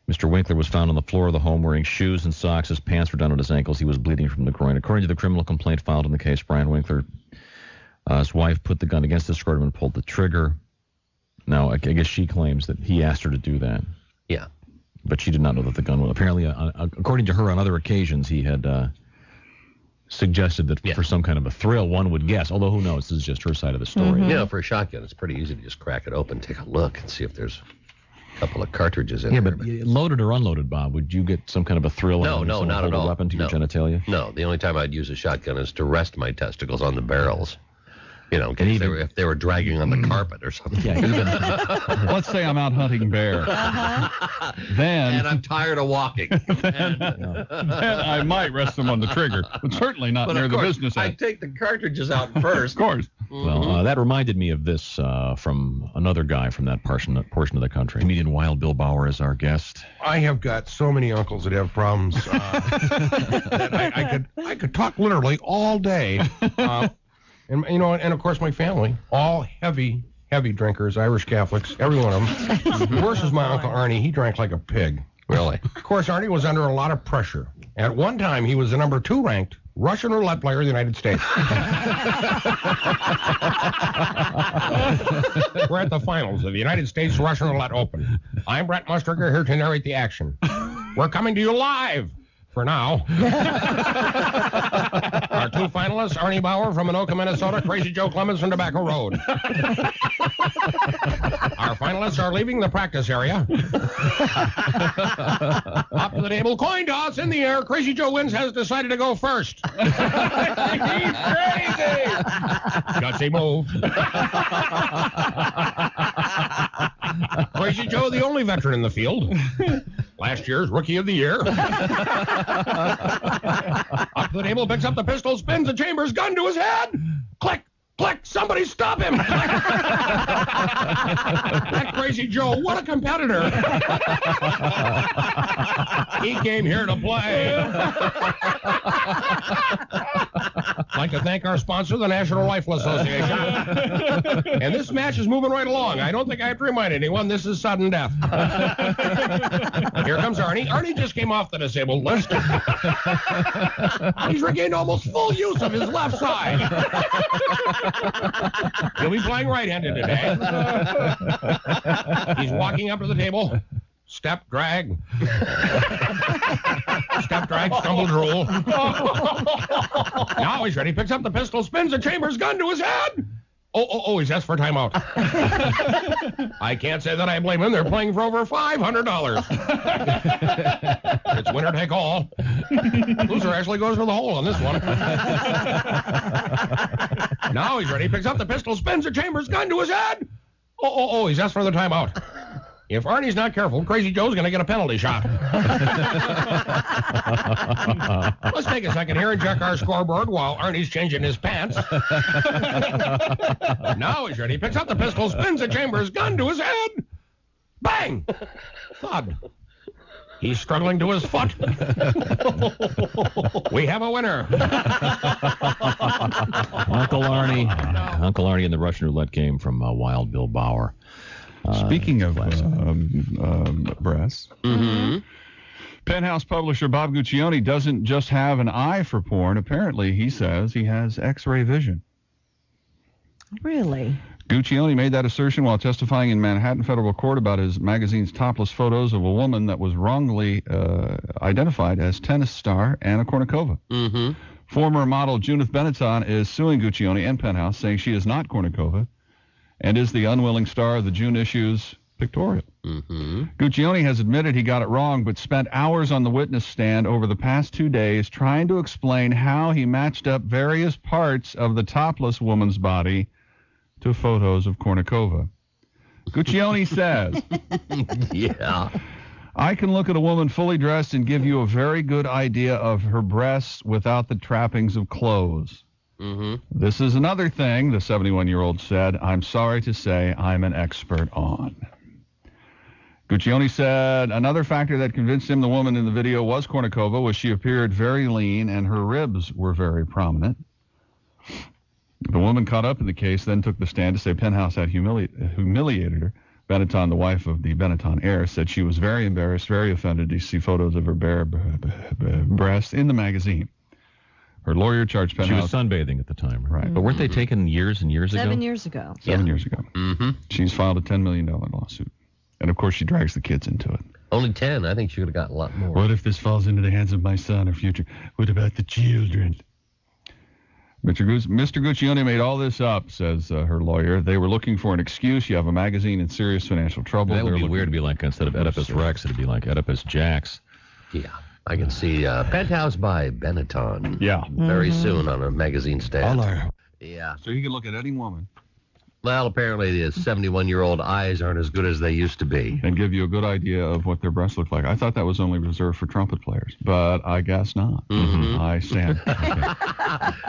Mr. Winkler was found on the floor of the home wearing shoes and socks. His pants were down at his ankles. He was bleeding from the groin. According to the criminal complaint filed in the case, Brian Winkler, his wife put the gun against the scrotum and pulled the trigger. Now, I guess she claims that he asked her to do that. Yeah. But she did not know that the gun was. Apparently, according to her, on other occasions, he had suggested that for some kind of a thrill, one would guess. Although, who knows? This is just her side of the story. You know, for a shotgun, it's pretty easy to just crack it open, take a look, and see if there's a couple of cartridges in there. Yeah, but loaded or unloaded, Bob, would you get some kind of a thrill? No, not at all. A weapon to your genitalia? No, the only time I'd use a shotgun is to rest my testicles on the barrels. You know, if they were dragging on the carpet or something. Yeah, let's say I'm out hunting bear. Then and I'm tired of walking. then I might rest them on the trigger, but certainly not near the business end. I'd take the cartridges out first. Of course. Well, that reminded me of this from another guy from that portion of the country. Comedian Wild Bill Bauer is our guest. I have got so many uncles that have problems that I could talk literally all day. And you know, and of course my family, all heavy drinkers, Irish Catholics, every one of them. Worse is my Uncle Arnie. He drank like a pig. Really? Of course, Arnie was under a lot of pressure. At one time, he was the number 2 ranked Russian roulette player in the United States. We're at the finals of the United States Russian Roulette Open. I'm Brett Mustriger here to narrate the action. We're coming to you live. For now. Our 2 finalists, Arnie Bauer from Anoka, Minnesota, Crazy Joe Clemens from Tobacco Road. Our finalists are leaving the practice area. Up to the table, coin toss in the air. Crazy Joe wins, has decided to go first. He's crazy. Gutsy move. Crazy Joe, the only veteran in the field. Last year's Rookie of the Year. Up to the table, picks up the pistol, spins the chamber's gun to his head. Click, click, somebody stop him. That Crazy Joe, what a competitor. He came here to play. I'd like to thank our sponsor, the National Rifle Association. And this match is moving right along. I don't think I have to remind anyone this is sudden death. Here comes Arnie. Arnie just came off the disabled list. He's regained almost full use of his left side. He'll be playing right-handed today. He's walking up to the table. Step, drag. Step, drag, stumble, drool. Now he's ready. Picks up the pistol, spins the chamber's gun to his head. Oh, he's asked for a timeout. I can't say that I blame him. They're playing for over $500. It's winner take all. Loser actually goes to the hole on this one. Now he's ready. Picks up the pistol, spins the chamber's gun to his head. Oh, he's asked for the timeout. If Arnie's not careful, Crazy Joe's going to get a penalty shot. Let's take a second here and check our scoreboard while Arnie's changing his pants. Now he's ready. Picks up the pistol, spins the chamber's gun to his head. Bang! Thud. He's struggling to his foot. We have a winner. Uncle Arnie in the Russian roulette game from Wild Bill Bauer. Speaking of breasts, Penthouse publisher Bob Guccione doesn't just have an eye for porn. Apparently, he says he has X-ray vision. Really? Guccione made that assertion while testifying in Manhattan federal court about his magazine's topless photos of a woman that was wrongly identified as tennis star Anna Kournikova. Former model Judith Benetton is suing Guccione and Penthouse, saying she is not Kournikova and is the unwilling star of the June issue's pictorial. Guccione has admitted he got it wrong, but spent hours on the witness stand over the past 2 days trying to explain how he matched up various parts of the topless woman's body to photos of Kournikova. Guccione says, I can look at a woman fully dressed and give you a very good idea of her breasts without the trappings of clothes. This is another thing, the 71-year-old said, I'm sorry to say I'm an expert on. Guccione said another factor that convinced him the woman in the video was Kournikova was she appeared very lean and her ribs were very prominent. The woman caught up in the case then took the stand to say Penthouse had humiliated her. Benetton, the wife of the Benetton heir, said she was very embarrassed, very offended to see photos of her bare breasts in the magazine. Her lawyer charged Penthouse. She was sunbathing at the time, right? But weren't they taken years and years ago? 7 years ago. 7 years ago. Mm-hmm. She's filed a $10 million lawsuit. And, of course, she drags the kids into it. Only 10. I think she could have got a lot more. What if this falls into the hands of my son or future? What about the children? Mr. Guccione made all this up, says her lawyer. They were looking for an excuse. You have a magazine in serious financial trouble. That would be weird to be like, instead of Oedipus Rex, it'd be like Oedipus Jax. Yeah. I can see Penthouse by Benetton. Yeah. Very soon on a magazine stand. Yeah. So you can look at any woman. Well, apparently the 71-year-old eyes aren't as good as they used to be. And give you a good idea of what their breasts look like. I thought that was only reserved for trumpet players, but I guess not. Mm-hmm. I stand.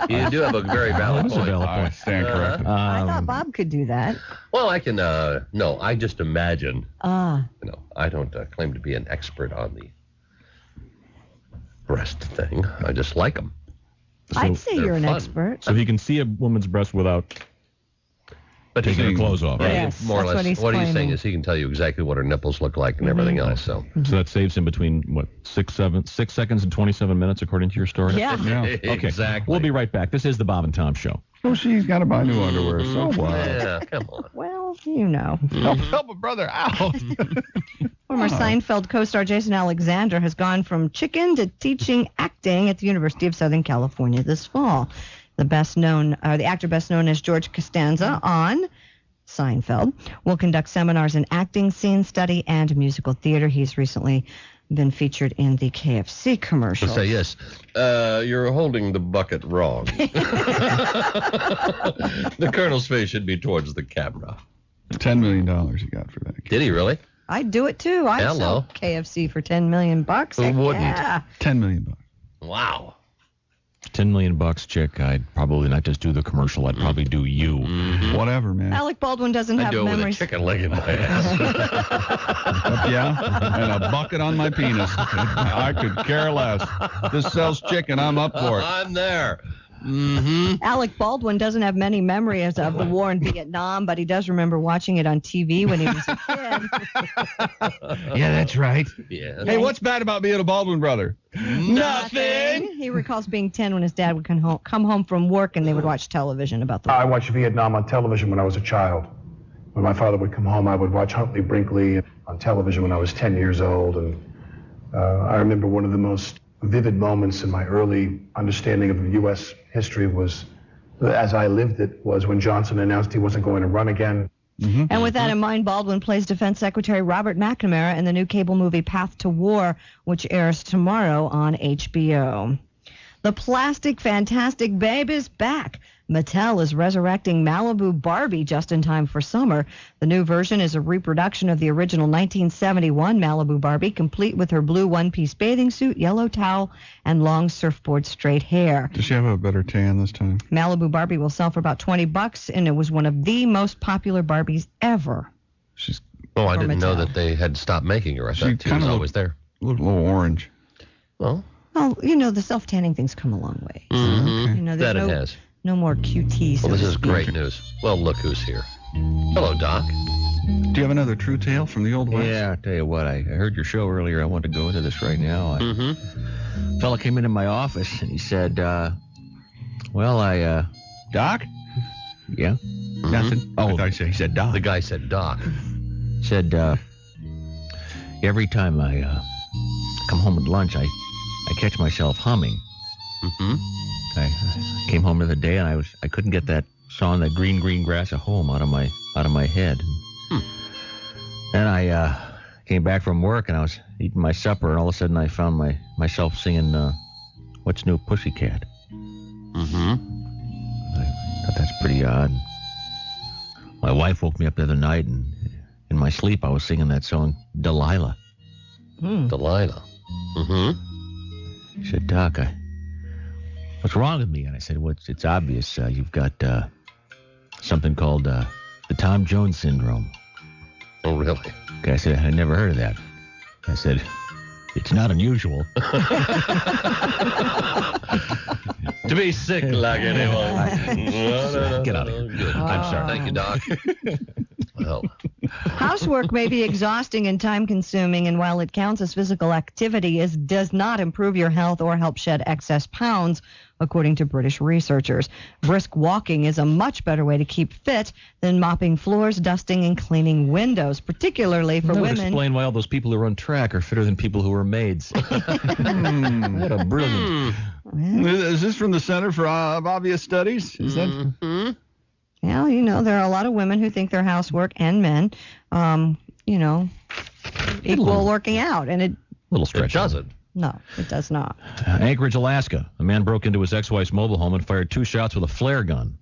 You do have a very valid point. I stand corrected. I thought Bob could do that. Well, I can, no, I just imagine. Ah. You know, I don't claim to be an expert on the breast thing. I just like them. I'd say you're an fun. expert. So he can see a woman's breast without taking her clothes off. Right? Yes, More or that's less. what he's he's saying claiming. is he can tell you exactly what her nipples look like and everything else. So that saves him between, 6 seconds and 27 minutes, according to your story? Yeah. Okay. Exactly. We'll be right back. This is the Bob and Tom Show. Well, she's got to buy new underwear, so what? Yeah, come on. Well, you know. Help a brother out. Former Seinfeld co-star Jason Alexander has gone from chicken to teaching acting at the University of Southern California this fall. The actor best known as George Costanza on Seinfeld will conduct seminars in acting, scene study, and musical theater. He's recently been featured in the KFC commercial. Say yes. You're holding the bucket wrong. The Colonel's face should be towards the camera. $10 million he got for that. Did he really? I'd do it too. I'd sell KFC for $10 million. Who wouldn't? Yeah. $10 million. Wow. $10 million, chick. I'd probably not just do the commercial. I'd probably do you. Mm-hmm. Whatever, man. Alec Baldwin doesn't have do it memories. with a chicken leg in my ass. Yeah, and a bucket on my penis. I could care less. This sells chicken. I'm up for it. I'm there. Mm-hmm. Alec Baldwin doesn't have many memories of the war in Vietnam, but he does remember watching it on TV when he was a kid. Yeah, that's right. Yeah. Hey, what's bad about being a Baldwin brother? Nothing. He recalls being 10 when his dad would come home from work and they would watch television about the war. I watched Vietnam on television when I was a child. When my father would come home, I would watch Huntley Brinkley on television when I was 10 years old. And I remember one of the most vivid moments in my early understanding of U.S. history was, as I lived it, was when Johnson announced he wasn't going to run again. Mm-hmm. And with that in mind, Baldwin plays Defense Secretary Robert McNamara in the new cable movie Path to War, which airs tomorrow on HBO. The Plastic Fantastic Babe is back. Mattel is resurrecting Malibu Barbie just in time for summer. The new version is a reproduction of the original 1971 Malibu Barbie, complete with her blue one-piece bathing suit, yellow towel, and long surfboard straight hair. Does she have a better tan this time? Malibu Barbie will sell for about $20, and it was one of the most popular Barbies ever. Oh, I didn't know that they had stopped making her. I thought she was always there. Looked a little orange. Well, you know, the self-tanning thing's come a long way. Mm-hmm. You know, that it has. No more QT. Well, this is great news. Well, look who's here. Hello, Doc. Do you have another true tale from the Old West? Yeah, I'll tell you what. I heard your show earlier. I want to go into this right now. A fella came into my office and he said, Doc? Yeah? Nothing. Oh, he said Doc. The guy said Doc. Said, every time I come home at lunch, I catch myself humming. Mm-hmm. I came home the other day and I couldn't get that song, that green, green grass of home out of my head. Then I came back from work and I was eating my supper and all of a sudden I found myself singing What's New Pussycat. Mm-hmm. I thought that's pretty odd. My wife woke me up the other night and in my sleep I was singing that song Delilah. Delilah. Mm-hmm. She said, Doc, what's wrong with me? And I said, well, it's obvious. You've got something called the Tom Jones syndrome. Oh, really? Guy said, I never heard of that. I said, it's not unusual. To be sick like anyone. No. Get out of here. Good. I'm sorry. Thank you, Doc. Well. Housework may be exhausting and time-consuming, and while it counts as physical activity, it does not improve your health or help shed excess pounds, according to British researchers. Brisk walking is a much better way to keep fit than mopping floors, dusting, and cleaning windows, particularly for that women. would explain why all those people who run track are fitter than people who are maids. What a brilliant. Is this from the Center for Obvious Studies? Is that? Well, there are a lot of women who think their housework and men, equal working out, and it little stretch. It doesn't. No, it does not. Anchorage, Alaska. A man broke into his ex-wife's mobile home and fired 2 shots with a flare gun.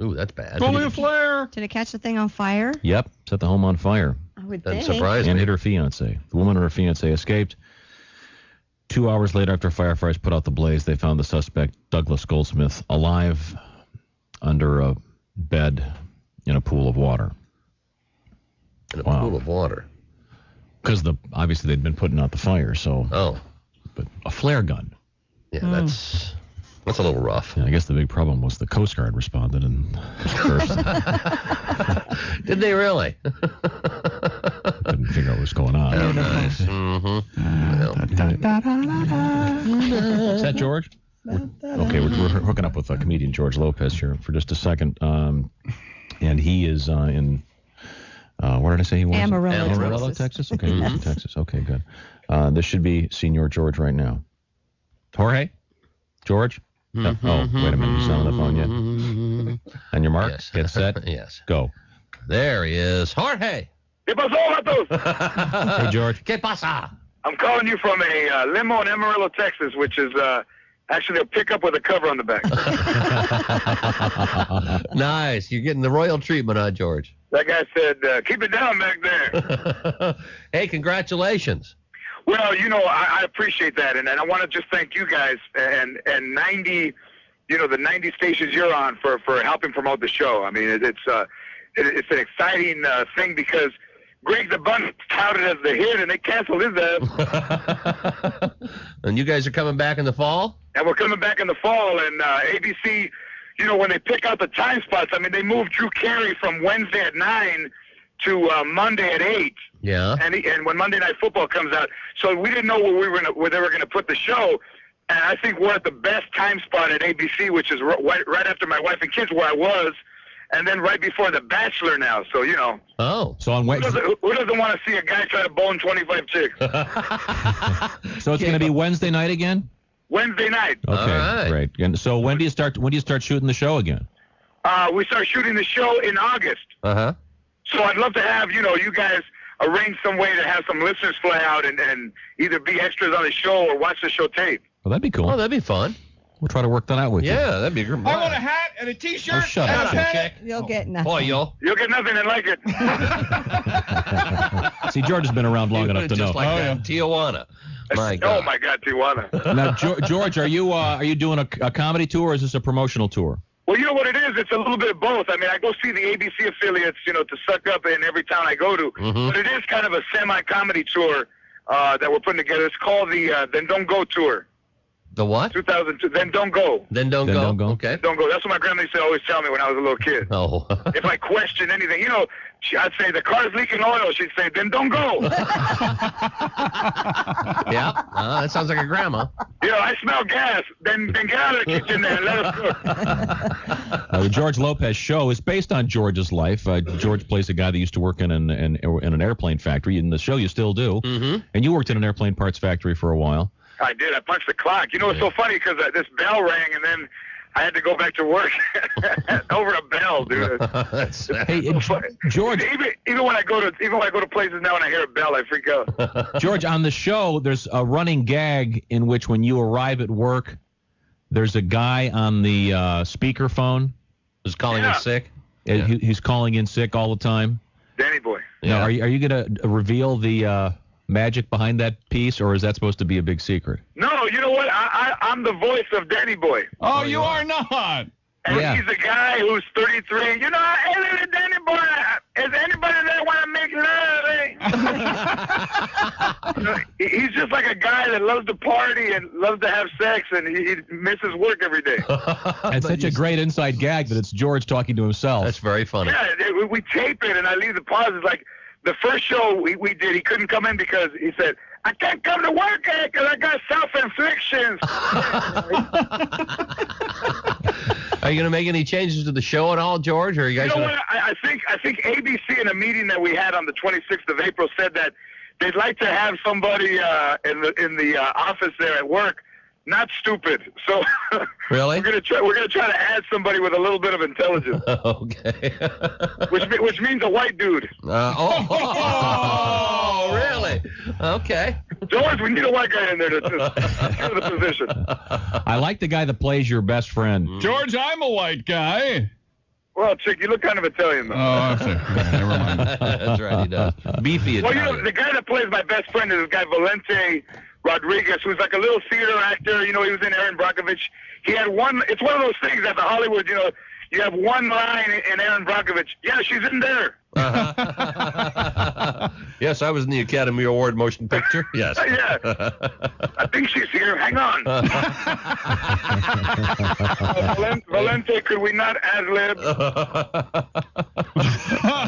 Ooh, that's bad. Only a flare. Did it catch the thing on fire? Yep, set the home on fire. I would Doesn't think. surprise And me. hit her fiancé. The woman and her fiancé escaped. 2 hours later, after firefighters put out the blaze, they found the suspect, Douglas Goldsmith, alive under a bed in a pool of water. In a pool of water. Because obviously they'd been putting out the fire, so. Oh. But a flare gun. Yeah, that's a little rough. Yeah, I guess the big problem was the Coast Guard responded and cursed. Did they really? Couldn't figure out what was going on. Oh, nice. Is that George? Okay, we're hooking up with comedian George Lopez here for just a second. And he is in, where did I say he was? Amarillo, Texas. Okay, he's in Texas. Okay, good. This should be Senior George right now. Jorge? George? Oh, wait a minute. He's not on the phone yet. On your mark, Yes. get set, Yes. go. There he is. Jorge. ¿Qué pasó, vatos? Hey, George. ¿Qué pasa? I'm calling you from a limo in Amarillo, Texas, which is actually a pickup with a cover on the back. Nice. You're getting the royal treatment, huh, George? That guy said, keep it down back there. Hey, congratulations. Well, I appreciate that, and I want to just thank you guys and 90, the 90 stations you're on for helping promote the show. I mean, it's an exciting thing because Greg the Bun touted as the hit, and they canceled his ass. And you guys are coming back in the fall? And we're coming back in the fall, and ABC, when they pick out the time spots, I mean, they moved Drew Carey from Wednesday at 9 to Monday at 8. Yeah. And when Monday Night Football comes out, so we didn't know where they were gonna put the show. And I think we're at the best time spot at ABC, which is right after my wife and kids, where I was, and then right before The Bachelor now. So Oh. So on Wednesday. Who doesn't want to see a guy try to bone 25 chicks? So it's going to be Wednesday night again? Wednesday night. Okay, All right. great. And so when do you start shooting the show again? We start shooting the show in August. Uh-huh. So I'd love to have, you guys arrange some way to have some listeners fly out and either be extras on the show or watch the show tape. Well, that'd be cool. Oh, that'd be fun. We'll try to work that out with you. Yeah, that'd be great. I want a hat and a T-shirt. Oh, shut and up, a pen. You'll get nothing. Boy, you'll You'll get nothing and like it. See, George has been around long enough to know. just like that. Tijuana. My God. Oh my God, Tijuana. Now, George, are you doing a comedy tour or is this a promotional tour? Well, you know what it is? It's a little bit of both. I mean, I go see the ABC affiliates, to suck up in every town I go to. Mm-hmm. But it is kind of a semi-comedy tour that we're putting together. It's called the Then Don't Go Tour. The what? 2002. Then Don't Go. Then don't Then go. don't go. Okay. Don't go. That's what my grandma used to always tell me when I was a little kid. Oh. If I questioned anything, I'd say, the car's leaking oil. She'd say, then don't go. Yeah. That sounds like a grandma. I smell gas. Then get out of the kitchen there and let us cook. The George Lopez show is based on George's life. George plays a guy that used to work in an airplane factory. In the show, you still do. Mm-hmm. And you worked in an airplane parts factory for a while. I did. I punched the clock. It's so funny because this bell rang and then I had to go back to work over a bell, dude. Hey, George. Even when I go to places now and I hear a bell, I freak out. George, on the show, there's a running gag in which when you arrive at work, there's a guy on the speakerphone who's calling in sick. He's calling in sick all the time. Danny boy. Now, are you going to reveal the magic behind that piece, or is that supposed to be a big secret? No, you know what? I'm the voice of Danny Boy. Oh, you are not. And he's a guy who's 33. Hey, little Danny Boy, is anybody there want to make love? He's just like a guy that loves to party and loves to have sex, and he misses work every day. And such a great inside gag that it's George talking to himself. That's very funny. Yeah, we tape it, and I leave the pauses. Like the first show we did, he couldn't come in because he said, I can't come to work because I got self-inflictions. Are you going to make any changes to the show at all, George? Or are you guys? You know what? I think ABC in a meeting that we had on the 26th of April said that they'd like to have somebody in the office there at work not stupid. So really, we're gonna try to add somebody with a little bit of intelligence. Okay. which means a white dude. Oh, really? Okay. George, we need a white guy in there to fill the position. I like the guy that plays your best friend. George, I'm a white guy. Well, Chick, you look kind of Italian, though. Oh, I see. Yeah, never mind. That's right, he does. Beefy Italian. Well, the guy that plays my best friend is this guy Valente Rodriguez, who's like a little theater actor. He was in Aaron Brockovich. He had one. It's one of those things at the Hollywood. You have one line in Aaron Brockovich. Yeah, she's in there. Yes, I was in the Academy Award motion picture. Yes. Yeah. I think she's here. Hang on. Valente, could we not ad-lib?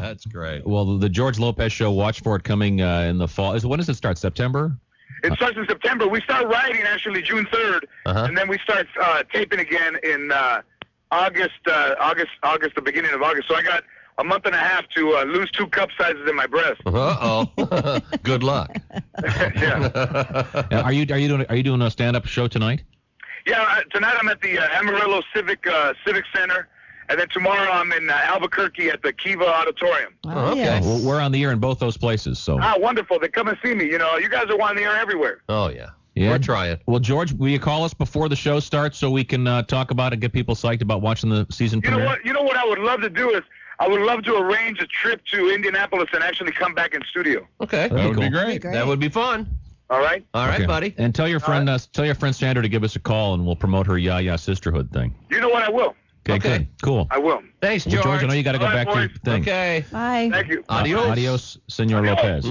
That's great. Well, the George Lopez Show, watch for it coming in the fall. When does it start? September? It starts in September. We start writing actually June 3rd, and then we start taping again in August, the beginning of August. So I got a month and a half to lose 2 cup sizes in my breast. Uh-oh. Good luck. Yeah. Are you doing a stand-up show tonight? Yeah, tonight I'm at the Amarillo Civic Center, and then tomorrow I'm in Albuquerque at the Kiva Auditorium. Oh, okay. Yes. Well, we're on the air in both those places, so. Ah, wonderful. Then come and see me. You guys are on the air everywhere. Oh, yeah. Yeah. We're trying. Well, George, will you call us before the show starts so we can talk about it, get people psyched about watching the season premiere? You know what I would love to do is I would love to arrange a trip to Indianapolis and actually come back in studio. Okay. That would be great. That would be fun. All right. All right, buddy. And tell your friend Sandra to give us a call, and we'll promote her Ya sisterhood thing. You know what? I will. Okay. Good. Cool. I will. Thanks, George. Well, George, I know you got to go All right, back to your boys. thing. Okay. Bye. Thank you. Adios. Adios, Senor Lopez.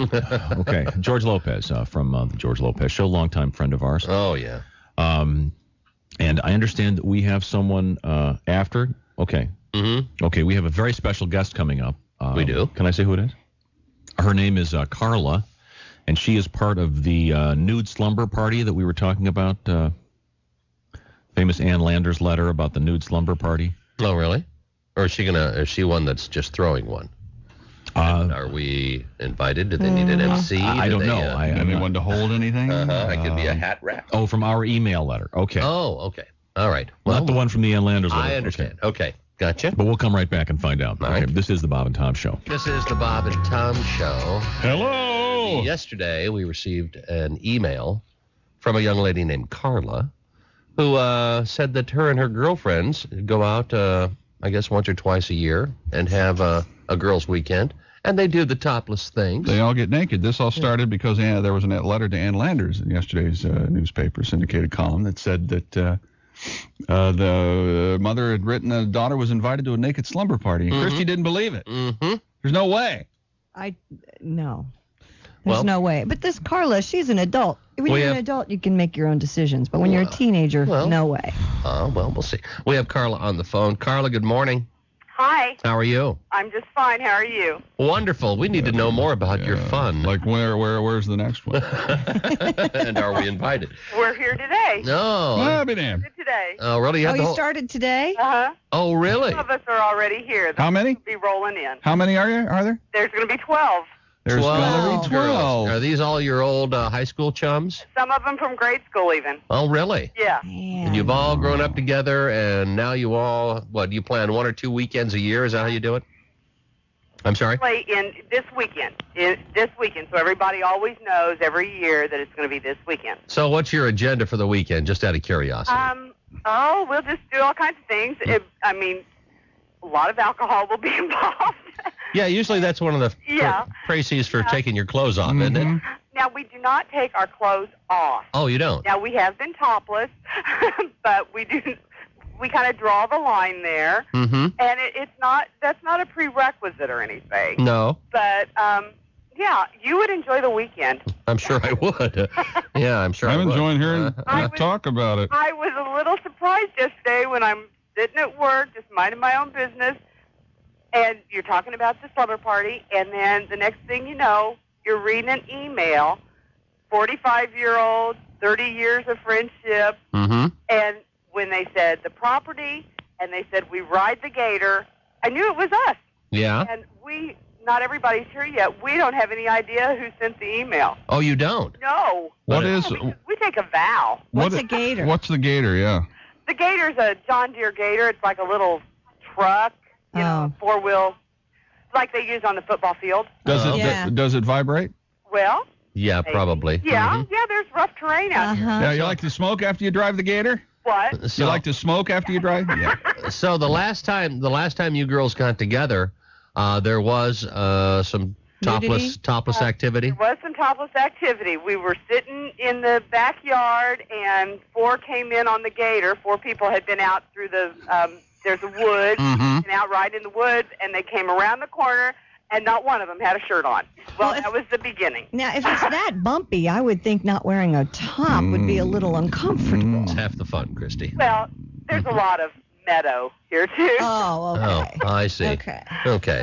Okay. George Lopez from the George Lopez Show, longtime friend of ours. Oh, yeah. And I understand that we have someone after. Okay. Mm-hmm. Okay, we have a very special guest coming up. We do. Can I say who it is? Her name is Carla, and she is part of the nude slumber party that we were talking about. Famous Ann Landers letter about the nude slumber party. Oh, really? Or is she one that's just throwing one? Are we invited? Do they need an MC? I don't know. Anyone to hold anything? It could be a hat rack. Oh, from our email letter. Okay. Oh, okay. All right. Well, not the one from the Ann Landers letter. I understand. Okay. Gotcha. But we'll come right back and find out. All okay. right. This is the Bob and Tom Show. This is the Bob and Tom Show. Hello. Yesterday, we received an email from a young lady named Carla who said that her and her girlfriends go out, I guess, once or twice a year and have a girls' weekend. And they do the topless things. They all get naked. This all started because there was a letter to Ann Landers in yesterday's newspaper syndicated column that said that the mother had written a daughter was invited to a naked slumber party. And Christy didn't believe it. Mm-hmm. There's no way. No. There's no way. But this Carla, she's an adult. When you're an adult, you can make your own decisions. But when you're a teenager, no way. Well, we'll see. We have Carla on the phone. Carla, good morning. Hi. How are you? I'm just fine. How are you? Wonderful. We need to know more about your fun. Like where's the next one? And are we invited? We're here today. No. I'll be damned. Today. Oh, really? You started today? Uh-huh. Oh, really? Some of us are already here. How many? Be rolling in. How many are there? There's going to be 12. There's going to be 12. Girls. Are these all your old high school chums? Some of them from grade school even. Oh, really? Yeah. And you've all grown up together, and now you all, you plan 1 or 2 weekends a year? Is that how you do it? I'm sorry? Play in this weekend. So everybody always knows every year that it's going to be this weekend. So what's your agenda for the weekend, just out of curiosity? We'll just do all kinds of things. A lot of alcohol will be involved. Yeah, usually that's one of the crises for taking your clothes off, isn't it? Now, we do not take our clothes off. Oh, you don't? Now, we have been topless, but we kind of draw the line there. Mm-hmm. And that's not a prerequisite or anything. No. But Yeah, you would enjoy the weekend. I'm sure I would. Yeah, I'm sure I I'm would. enjoying hearing talk about it. I was a little surprised yesterday when I'm sitting at work, just minding my own business, and you're talking about the slumber party, and then the next thing you know, you're reading an email, 45-year-old, 30 years of friendship, and when they said the property, and they said we ride the gator, I knew it was us. Yeah. And not everybody's here yet. We don't have any idea who sent the email. Oh, you don't? No. We take a vow. What's a gator? What's the gator? Yeah. The gator's a John Deere gator. It's like a little truck, you know, four-wheel, like they use on the football field. Does it vibrate? Well. Yeah, probably. Yeah, there's rough terrain out here. Yeah, you like to smoke after you drive the gator? What? You like to smoke after you drive? Yeah. So the last time you girls got together, there was some topless activity. There was some topless activity. We were sitting in the backyard, and 4 came in on the gator. 4 people had been out through the there's a woods, and out riding in the woods, and they came around the corner, and not one of them had a shirt on. Well, that was the beginning. Now, if it's that bumpy, I would think not wearing a top would be a little uncomfortable. It's half the fun, Christy. Well, there's a lot of meadow here too. Oh, okay. Oh, I see. Okay.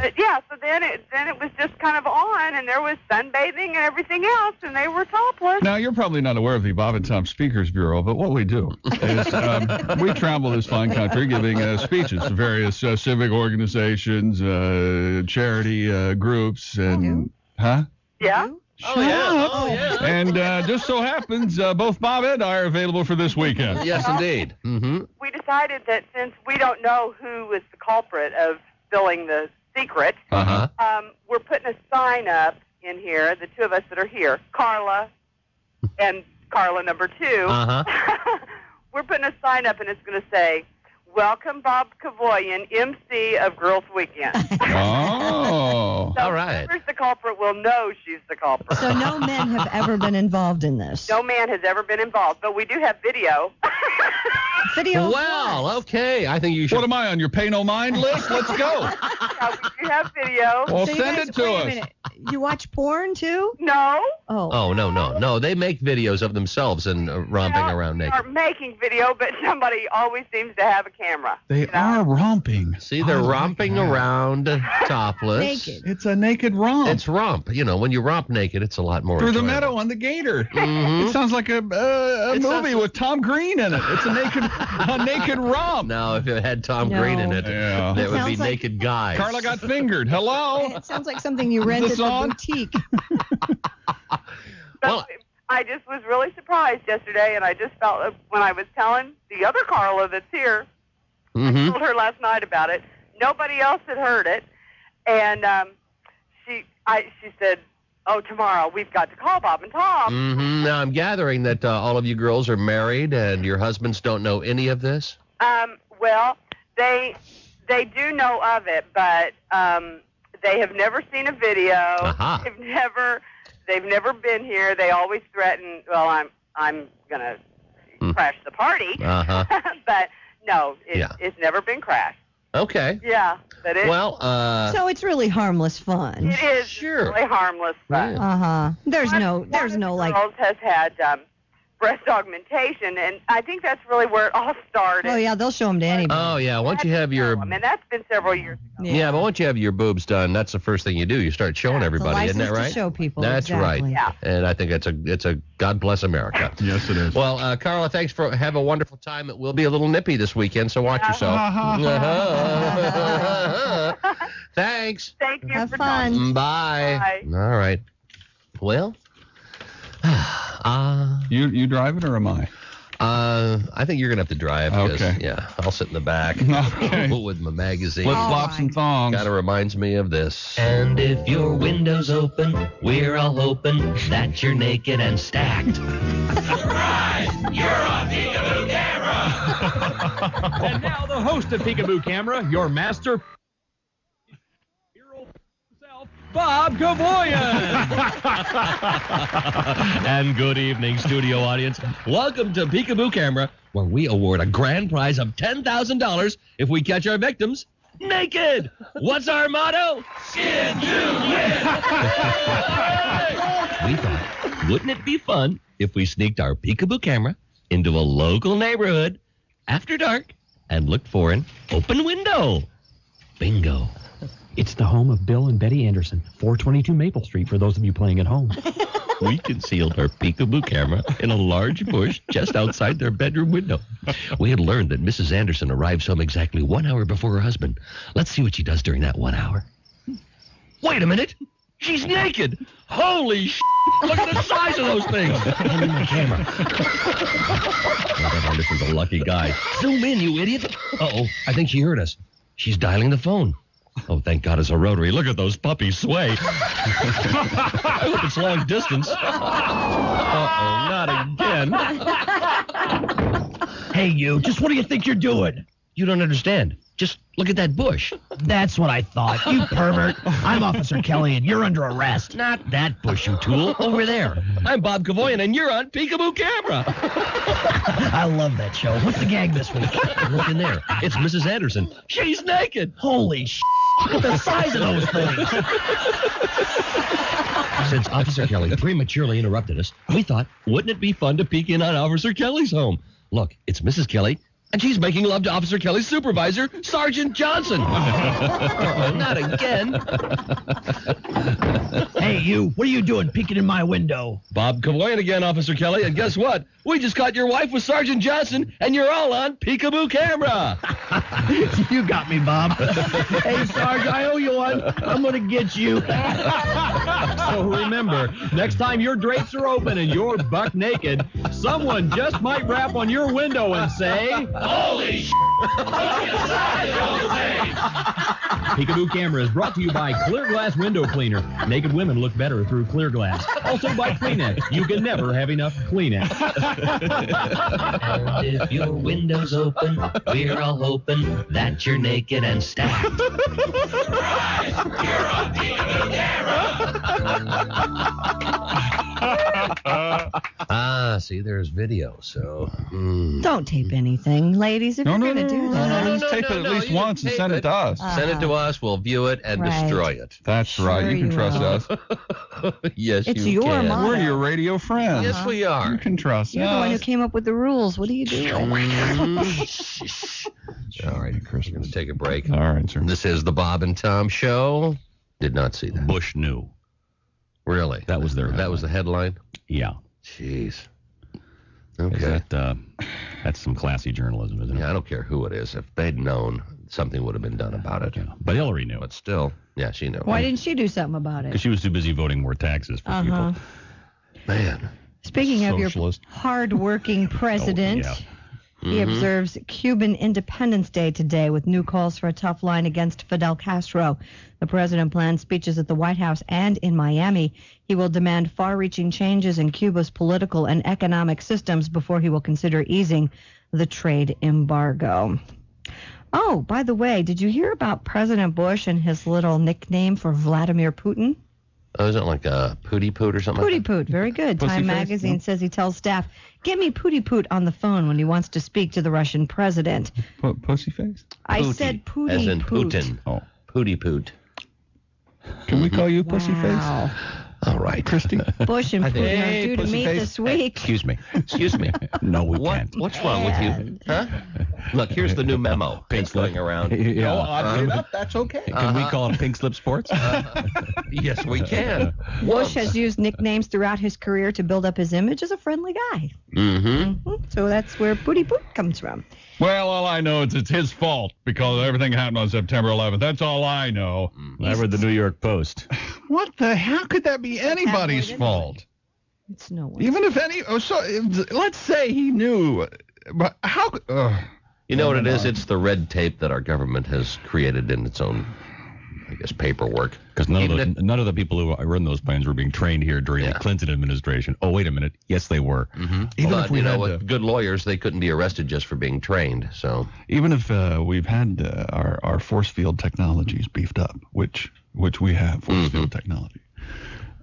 But yeah, so then it was just kind of on, and there was sunbathing and everything else, and they were topless. Now, you're probably not aware of the Bob and Tom Speakers Bureau, but what we do is we travel this fine country giving speeches to various civic organizations, charity groups, and... Huh? Yeah. And just so happens, both Bob and I are available for this weekend. Yes, indeed. We decided that since we don't know who was the culprit of spilling the secret, we're putting a sign up in here, the 2 of us that are here, Carla and Carla number 2. We're putting a sign up, and it's going to say, "Welcome, Bob Kavoyan, MC of Girls Weekend." Oh. All right. Whoever's the culprit will know she's the culprit. So no men have ever been involved in this? No man has ever been involved, but we do have video. Video? Well, okay. I think you should. What am I, on your pay no mind list? Let's go. Yeah, we do have video. Well, So you send guys- it to wait a us. minute. You watch porn, too? No. Oh. Oh, no. They make videos of themselves and romping around They naked. are making video, but somebody always seems to have a camera. They are romping. See, they're romping around topless. Naked. It's a naked romp. It's romp. You know, when you romp naked, it's a lot more Through the enjoyable. meadow on the gator. It sounds like a movie with Tom Green in it. It's a naked romp. No, if it had Tom Green in it, Yeah. there would be Sounds like- naked guys. Carla got fingered. Hello? It sounds like something you rent at this the on? boutique. Well, I just was really surprised yesterday, and I just felt when I was telling the other Carla that's here, I told her last night about it. Nobody else had heard it, and she said, "Oh, tomorrow we've got to call Bob and Tom." Now, I'm gathering that all of you girls are married and your husbands don't know any of this. Well, they do know of it, but they have never seen a video. Aha. They've never been here. They always threaten, "Well, I'm gonna crash the party," but no, it's never been crashed. Okay. Yeah, but it. Well, So it's really harmless fun. It is really harmless fun. There's no like. Girls has had breast augmentation, and I think that's really where it all started. Oh yeah, they'll show them to anybody. Oh, yeah. Once you have your... I mean, that's been several years ago. Yeah, but once you have your boobs done, that's the first thing you do. You start showing everybody, isn't that license to right? show people, That's exactly. right. Yeah. And I think it's a God bless America. Yes, it is. Well, Carla, thanks for have a wonderful time. It will be a little nippy this weekend, so watch yourself. Thanks. Thank you Have for fun. talking. Bye. Bye. All right. Well, You driving or am I? I think you're gonna have to drive. Because, Okay. Yeah, I'll sit in the back Okay. with my magazine. Flip flops and thongs. Kind of reminds me of this. And if your window's open, we're all hoping that you're naked and stacked. Surprise! You're on Peekaboo Camera! And now the host of Peekaboo Camera, your master hero himself, Bob Kavoyan. And good evening, studio audience. Welcome to Peekaboo Camera, where we award a grand prize of $10,000 if we catch our victims naked. What's our motto? Skin to win. We thought, wouldn't it be fun if we sneaked our peekaboo camera into a local neighborhood after dark and looked for an open window? Bingo. It's the home of Bill and Betty Anderson, 422 Maple Street, for those of you playing at home. We concealed our peekaboo camera in a large bush just outside their bedroom window. We had learned that Mrs. Anderson arrives home exactly 1 hour before her husband. Let's see what she does during that 1 hour. Wait a minute. She's naked. Holy sh**. Look at the size of those things. Hand me my camera. That Anderson's a lucky guy. Zoom in, you idiot. Uh-oh. I think she heard us. She's dialing the phone. Oh, thank God it's a rotary. Look at those puppies sway. I hope it's long distance. Uh-oh, not again. Hey, you, just what do you think you're doing? You don't understand. Just look at that bush. That's what I thought. You pervert. I'm Officer Kelly, and you're under arrest. Not that bush, you tool. Over there. I'm Bob Cavoyan, and you're on Peekaboo Camera. I love that show. What's the gag this week? Look in there. It's Mrs. Anderson. She's naked. Holy sh**. Look at the size of those things. Since Officer Kelly prematurely interrupted us, we thought, wouldn't it be fun to peek in on Officer Kelly's home? Look, it's Mrs. Kelly, and she's making love to Officer Kelly's supervisor, Sergeant Johnson. Uh-oh, not again. Hey, you, what are you doing peeking in my window? Bob Cavoyan again, Officer Kelly, and guess what? We just caught your wife with Sergeant Johnson, and you're all on Peekaboo Camera. You got me, Bob. Hey, Sarge, I owe you one. I'm going to get you. So remember, next time your drapes are open and you're buck naked, someone just might rap on your window and say, Holy sh**. Look inside those things. Peekaboo Camera is brought to you by Clear Glass Window Cleaner. Naked women look better through clear glass. Also by Kleenex. You can never have enough Kleenex. And if your window's open, we're all hoping that you're naked and stacked. Surprise! You're on Peekaboo Camera. See, there's video, so... Don't tape anything, ladies, if you're going to do that. Just tape it at least once and send it to us. Send it to us. We'll view it and Right. destroy it. That's right. You can trust us. Yes, It's you your can. motto. We're your radio friends. Yes, we are. You can trust You're the one who us. came up with the rules. What are you doing? All right, Chris, we're going to take a break. All right, sir. This is the Bob and Tom Show. Did not see that. Bush knew. Really? That was their That was the headline? Yeah. Jeez. Is Okay. That's some classy journalism, isn't it? Yeah, I don't care who it is. If they'd known, something would have been done about it. Yeah. But Hillary knew. But still, yeah, she knew. Why didn't she do something about Because it? she was too busy voting more taxes for people. Man. Speaking of your Socialist. hard-working president, yeah. he observes Cuban Independence Day today with new calls for a tough line against Fidel Castro. The president plans speeches at the White House and in Miami. He will demand far-reaching changes in Cuba's political and economic systems before he will consider easing the trade embargo. Oh, by the way, did you hear about President Bush and his little nickname for Vladimir Putin? Oh, isn't it like a Pooty Poot or something? Pooty like Poot, very good. Pussy Time face? magazine No. says he tells staff, "Get me Pooty Poot on the phone when he wants to speak to the Russian president." Pussy face? I Pooty, said Pooty as in Poot. Putin. Oh. Pooty Poot. Can we call you pussy face? Wow. All right. Christy? Bush and I think- Putin Hey, are due to pussy meet face. this week. Excuse me. Excuse me. No, we can't. What's wrong with you? Huh? Look, here's the new memo that's going around. Yeah. I'll get up. That's okay. Can we call it Pink Slip Sports? Yes, we can. Bush has used nicknames throughout his career to build up his image as a friendly guy. Mm-hmm. So that's where Pooty Poot comes from. Well, all I know is it's his fault because everything happened on September 11th. That's all I know. I read the New York Post. What the? How could that be anybody's tabloid fault? It's no one. Even if any. Oh, so let's say he knew, but how? You know what it is? It's the red tape that our government has created in its own, I guess, paperwork. Because none of the people who run those planes were being trained here during the Clinton administration. Oh, wait a minute. Yes, they were. Mm-hmm. Even But, if we you know, had with good lawyers, they couldn't be arrested just for being trained. So Even if we've had our force field technologies beefed up, which we have force field technology,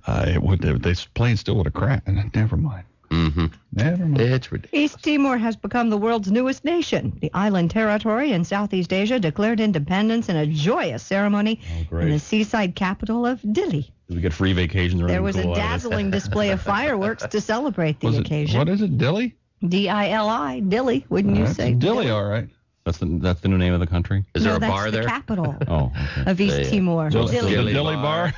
this plane still would have crashed. Never mind. Mm-hmm. Never mind. It's ridiculous. East Timor has become the world's newest nation. The island territory in Southeast Asia declared independence in a joyous ceremony in the seaside capital of Dili. Do we get free vacations or There anything was a cool out of this? dazzling display of fireworks to celebrate the occasion. What is it, Dili? Dili, Dili, wouldn't you say? Dili, all right. That's the new name of the country? Is there a that's bar the there? capital Oh, okay. of East Timor. The Dili. Dili bar.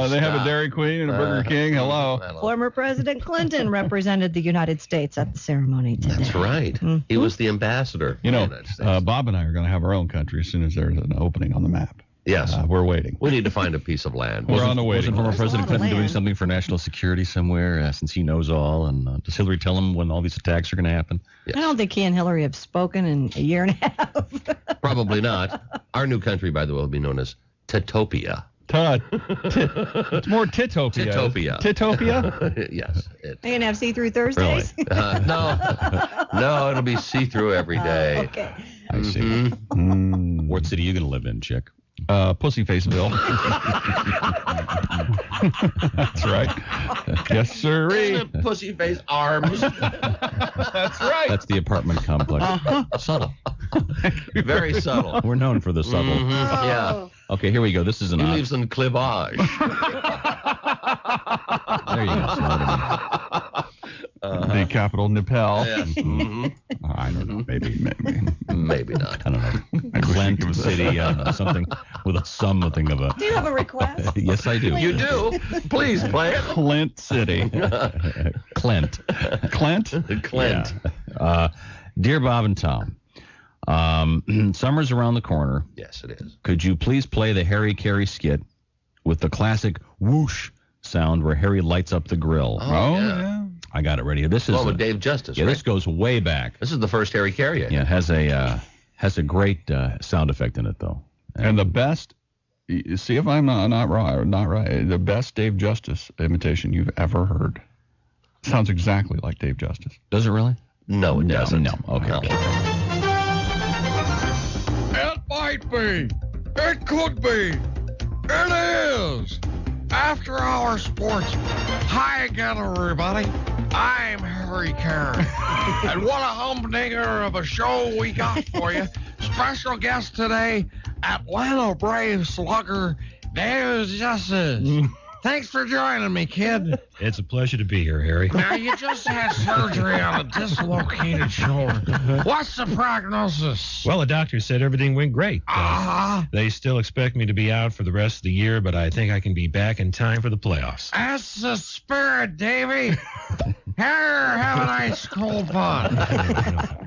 They have a Dairy Queen and a Burger King. Hello. Former President Clinton represented the United States at the ceremony today. That's right. Mm-hmm. He was the ambassador. You know, Bob and I are going to have our own country as soon as there's an opening on the map. Yes. We're waiting. We need to find a piece of land. We're on the waiting Wasn't former list. President Clinton doing land. something for national security somewhere since he knows all? And does Hillary tell him when all these attacks are going to happen? I don't think he and Hillary have spoken in a year and a half. Probably not. Our new country, by the way, will be known as Titopia. It's more Titopia. Titopia. Titopia? Yes. Are you going to have see-through Thursdays? No, it'll be see-through every day. Okay. I see. What city are you going to live in, chick? Pussyfaceville. That's right. Yes, sirree. Pussy face arms. That's right. That's the apartment complex. Subtle. Very subtle. We're known for the subtle. Yeah. Okay, here we go. This is an He odd. lives in Clivage. There you go. The capital, Nepal. Yes. I don't know. Maybe. Maybe not. I don't know. Clint City, something with a something of a. Do you have a request? Yes, I do. You do? Please play it. Clint City. Clint. Clint? Clint. Yeah. Dear Bob and Tom, summer's around the corner. Yes, it is. Could you please play the Harry Carey skit with the classic whoosh sound where Harry lights up the grill? Oh, yeah. I got it ready. This is Well, with Dave Justice, yeah. right? This goes way back. This is the first Harry Carey. Yeah, it has a great sound effect in it though. And the best, see if I'm not right, the best Dave Justice imitation you've ever heard. Sounds exactly like Dave Justice. Does it really? No, it doesn't. No. Okay. No. It might be. It could be. It is. After Hour Sports. Hi again, everybody. I'm Harry Carey. And what a humdinger of a show we got for you. Special guest today, Atlanta Braves slugger Dave Justice. Thanks for joining me, kid. It's a pleasure to be here, Harry. Now, you just had surgery on a dislocated shoulder. What's the prognosis? Well, the doctor said everything went great. They still expect me to be out for the rest of the year, but I think I can be back in time for the playoffs. That's the spirit, Davy. Here, have a nice cold bun.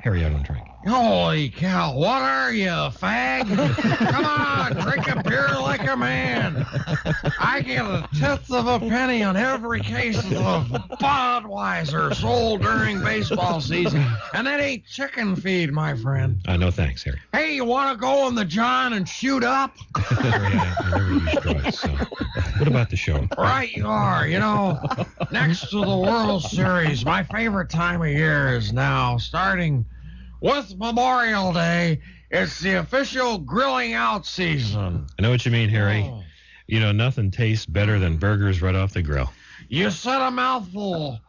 Harry, I don't drink. Holy cow, what are you, a fag? Come on, drink a beer like a man. I get a tenth of a penny on every case of Budweiser sold during baseball season. And that ain't chicken feed, my friend. No thanks, Harry. Hey, you want to go in the John and shoot up? Harry, I never use drugs, so what about the show? Right you are. You know, next to the World Series, my favorite time of year is now, starting with Memorial Day. It's the official grilling out season. I know what you mean, Harry. You know, nothing tastes better than burgers right off the grill. You said a mouthful,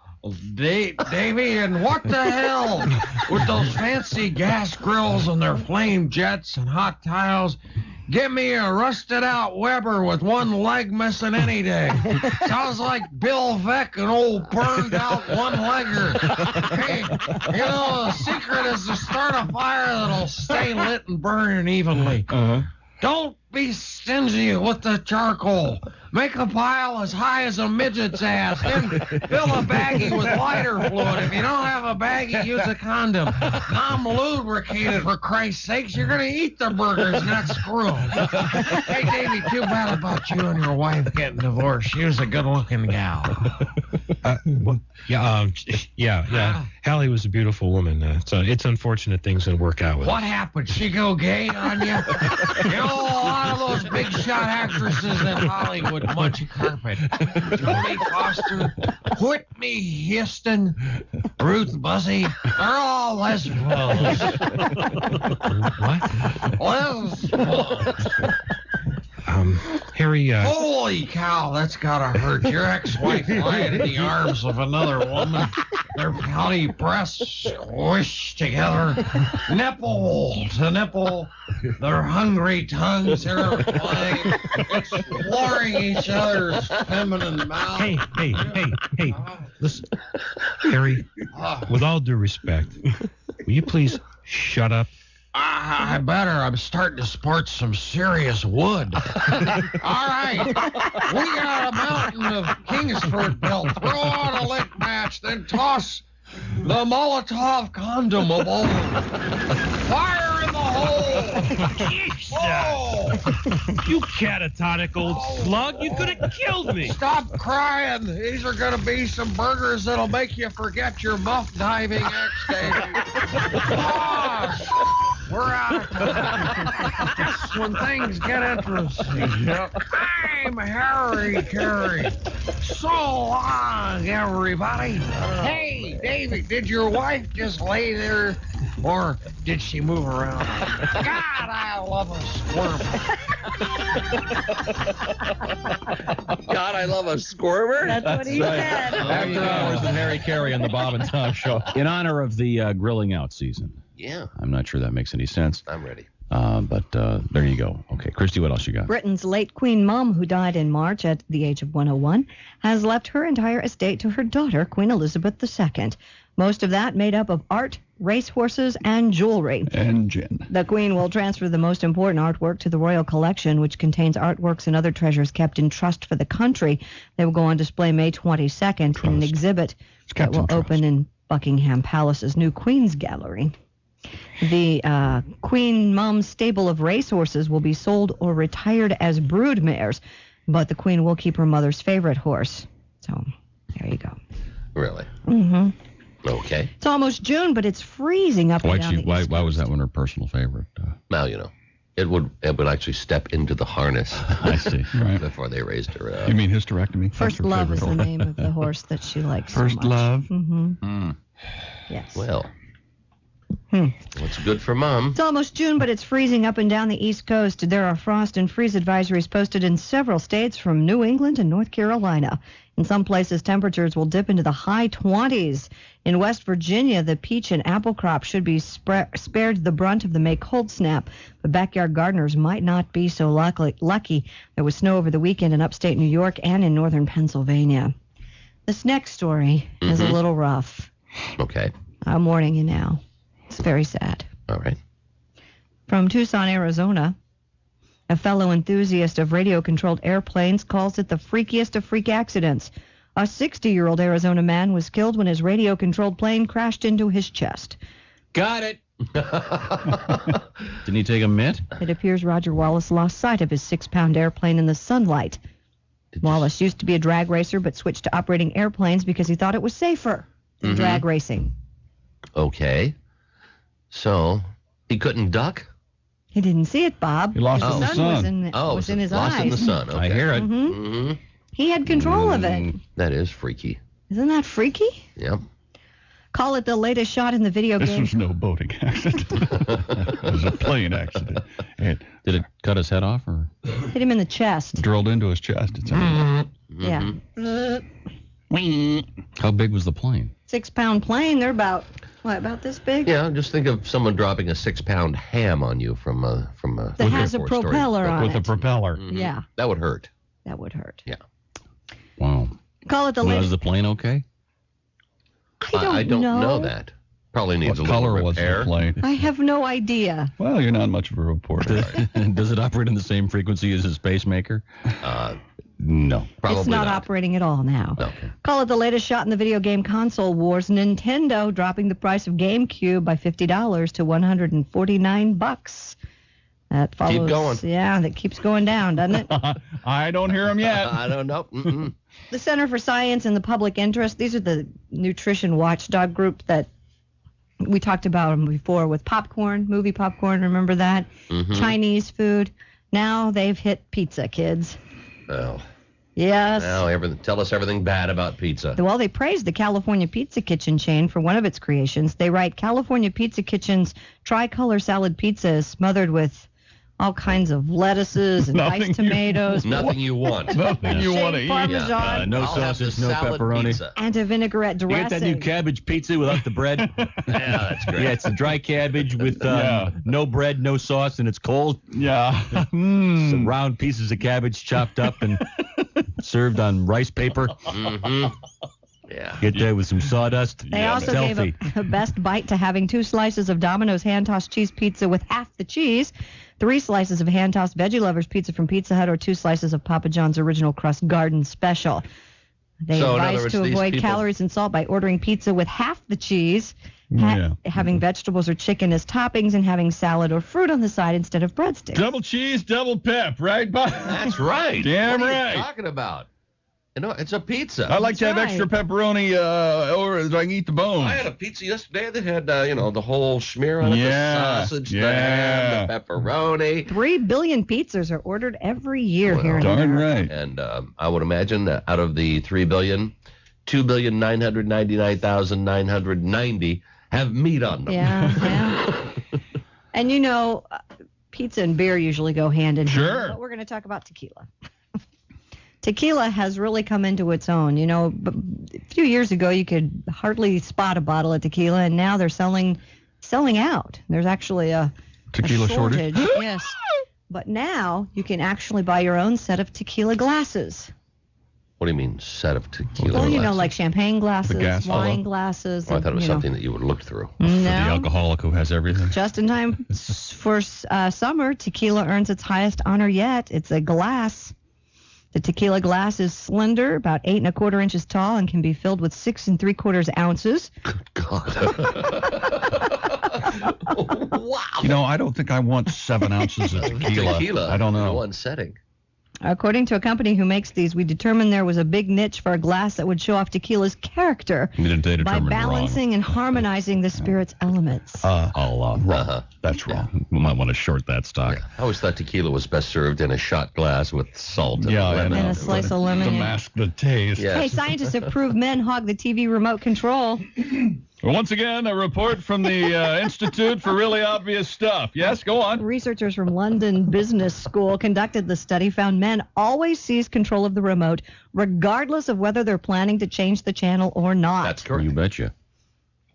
Davey, and what the hell with those fancy gas grills and their flame jets and hot tiles? Give me a rusted out Weber with one leg missing any day. Sounds like Bill Veck, an old burned out one-legger. Hey, you know, the secret is to start a fire that'll stay lit and burn evenly. Don't be stingy with the charcoal. Make a pile as high as a midget's ass. Then fill a baggie with lighter fluid. If you don't have a baggie, use a condom. Non-lubricated, for Christ's sakes. You're going to eat the burgers, not screw them. Hey, Davey, too bad about you and your wife getting divorced. She was a good-looking gal. Yeah. Hallie was a beautiful woman. So it's unfortunate things didn't work out with her. What happened? She go gay on you? You know, a lot of those big shot actresses in Hollywood munch carpet. Jodie Foster, Whitney Houston, Ruth Buzzy, they're all lesbians. What? Lesbians. Harry, Holy cow, that's gotta hurt. Your ex-wife lying in the arms of another woman. Their pouty breasts squished together, nipple to nipple. Their hungry tongues intertwined, exploring each other's feminine mouth. Hey, listen, Harry, with all due respect, will you please shut up? I better. I'm starting to sport some serious wood. All right. We got a mountain of Kingsford built. Throw out a lick match, then toss the Molotov condom of old. Fire in the hole. Jesus. Oh. You catatonic old slug. You could have killed me. Stop crying. These are going to be some burgers that'll make you forget your muff diving ex-dating. Gosh. We're out of time. That's when things get interesting. I'm Harry Carey. So long, everybody. Hey, David, did your wife just lay there, or did she move around? God, I love a squirmer. God, I love a squirmer? That's what he said. After Hours with Harry Carey on the Bob and Tom Show. In honor of the grilling out season. Yeah. I'm not sure that makes any sense. I'm ready. But there you go. Okay, Christy, what else you got? Britain's late Queen Mum, who died in March at the age of 101, has left her entire estate to her daughter, Queen Elizabeth II. Most of that made up of art, racehorses, and jewelry. And gin. The Queen will transfer the most important artwork to the Royal Collection, which contains artworks and other treasures kept in trust for the country. They will go on display May 22nd in an exhibit that will open in Buckingham Palace's new Queen's Gallery. The Queen Mum stable of racehorses will be sold or retired as brood mares, but the Queen will keep her mother's favorite horse. So, there you go. Really? Mm-hmm. Okay. It's almost June, but it's freezing up and down the East Why was that one her personal favorite? Now you know. It would actually step into the harness. I see. Right. Before they raised her up. You mean hysterectomy? First Love is the name of the horse that she likes First so much. Love? Mm-hmm. Yes. Well. What's good for Mom? It's almost June, but it's freezing up and down the East Coast. There are frost and freeze advisories posted in several states from New England and North Carolina. In some places, temperatures will dip into the high 20s. In West Virginia, the peach and apple crop should be spared the brunt of the May cold snap, but backyard gardeners might not be so lucky. There was snow over the weekend in upstate New York and in northern Pennsylvania. This next story is a little rough. Okay. I'm warning you now. It's very sad. All right. From Tucson, Arizona, a fellow enthusiast of radio-controlled airplanes calls it the freakiest of freak accidents. A 60-year-old Arizona man was killed when his radio-controlled plane crashed into his chest. Got it. Didn't he take a mint? It appears Roger Wallace lost sight of his 6-pound airplane in the sunlight. Wallace used to be a drag racer, but switched to operating airplanes because he thought it was safer than drag racing. Okay. So, he couldn't duck? He didn't see it, Bob. He lost the it in the sun. sun. Was in his lost eyes. in the sun. Okay. I hear it. Mm-hmm. He had control of it. That is freaky. Isn't that freaky? Yep. Call it the latest shot in the video This game. was no boating accident. It was a plane accident. It Did it cut his head off or Hit him in the chest. drilled into his chest. It's Yeah. how big was the plane? 6-pound plane. They're about this big? Yeah, just think of someone dropping a 6-pound ham on you from a That has a Air Force propeller on with a it. propeller. Yeah, That would hurt. that would hurt. Yeah. Wow. Call it the Was latest. the plane okay? I don't know that. Probably needs What a little color was repair. the plane? I have no idea. Well, you're not much of a reporter. Does it operate in the same frequency as his pacemaker? No. Probably It's not operating at all now. Okay. Call it the latest shot in the video game console wars. Nintendo dropping the price of GameCube by $50 to $149. That follows. Keep going. Yeah, that keeps going down, doesn't it? I don't hear him yet. I don't know. Mm-mm. The Center for Science and the Public Interest, these are the nutrition watchdog group that we talked about them before with popcorn, movie popcorn, remember that? Mhm. Chinese food. Now they've hit pizza, kids. Well, Yes. now tell us everything bad about pizza. Well, they praised the California Pizza Kitchen chain for one of its creations. They write, California Pizza Kitchen's tricolor salad pizza is smothered with all kinds of lettuces and diced tomatoes. Nothing you want. Nothing you want to eat. Parmesan. No I'll have sausage, the no salad pepperoni. pizza. And a vinaigrette You dressing. get that new cabbage pizza without the bread? Yeah, that's great. Yeah, it's a dry cabbage with Yeah. no bread, no sauce, and it's cold. Yeah. Some round pieces of cabbage chopped up and served on rice paper. Mm-hmm. Yeah. Get that with some sawdust. They also it's gave healthy. a best bite to having 2 slices of Domino's hand-tossed cheese pizza with half the cheese, 3 slices of hand-tossed Veggie Lovers pizza from Pizza Hut, or 2 slices of Papa John's Original Crust Garden Special. They So, in other advise words, to these avoid people- calories and salt by ordering pizza with half the cheese, having vegetables or chicken as toppings, and having salad or fruit on the side instead of breadsticks. Double cheese, double pep, right, Bob? That's right. Damn what right. Are you talking about? You know, it's a pizza. I like to have extra pepperoni or so I can eat the bones. I had a pizza yesterday that had, the whole smear on it, Yeah, the sausage, yeah. the ham, the pepperoni. 3 billion pizzas are ordered every year here in Darn America. right. And I would imagine that out of the 3 billion, 2,999,990 have meat on them. Yeah. And pizza and beer usually go hand in hand. Sure. But we're going to talk about tequila. Tequila has really come into its own. But a few years ago you could hardly spot a bottle of tequila, and now they're selling out. There's actually a Tequila shortage? Yes. But now you can actually buy your own set of tequila glasses. What do you mean, set of tequila Well, glasses? like champagne glasses, gas wine bottle. glasses. Oh, I thought it was you know. something that you would look through. For the No. alcoholic who has everything. Just in time for summer, tequila earns its highest honor yet. It's a glass. The tequila glass is slender, about 8 1/4 inches tall, and can be filled with 6 3/4 ounces. God. Wow. I don't think I want 7 ounces of tequila. I don't in know. one setting. According to a company who makes these, we determined there was a big niche for a glass that would show off tequila's character They by determined balancing and harmonizing the spirit's elements. wrong. That's wrong. We might want to short that stock. I always thought tequila was best served in a shot glass with salt and Yeah, I lemon. know. And a slice of lemon. To yeah. mask the taste. Yes. Hey, scientists have proved men hog the TV remote control. Well, once again, a report from the Institute for Really Obvious Stuff. Yes, go on. Researchers from London Business School conducted the study, found men always seize control of the remote, regardless of whether they're planning to change the channel or not. That's correct. You betcha.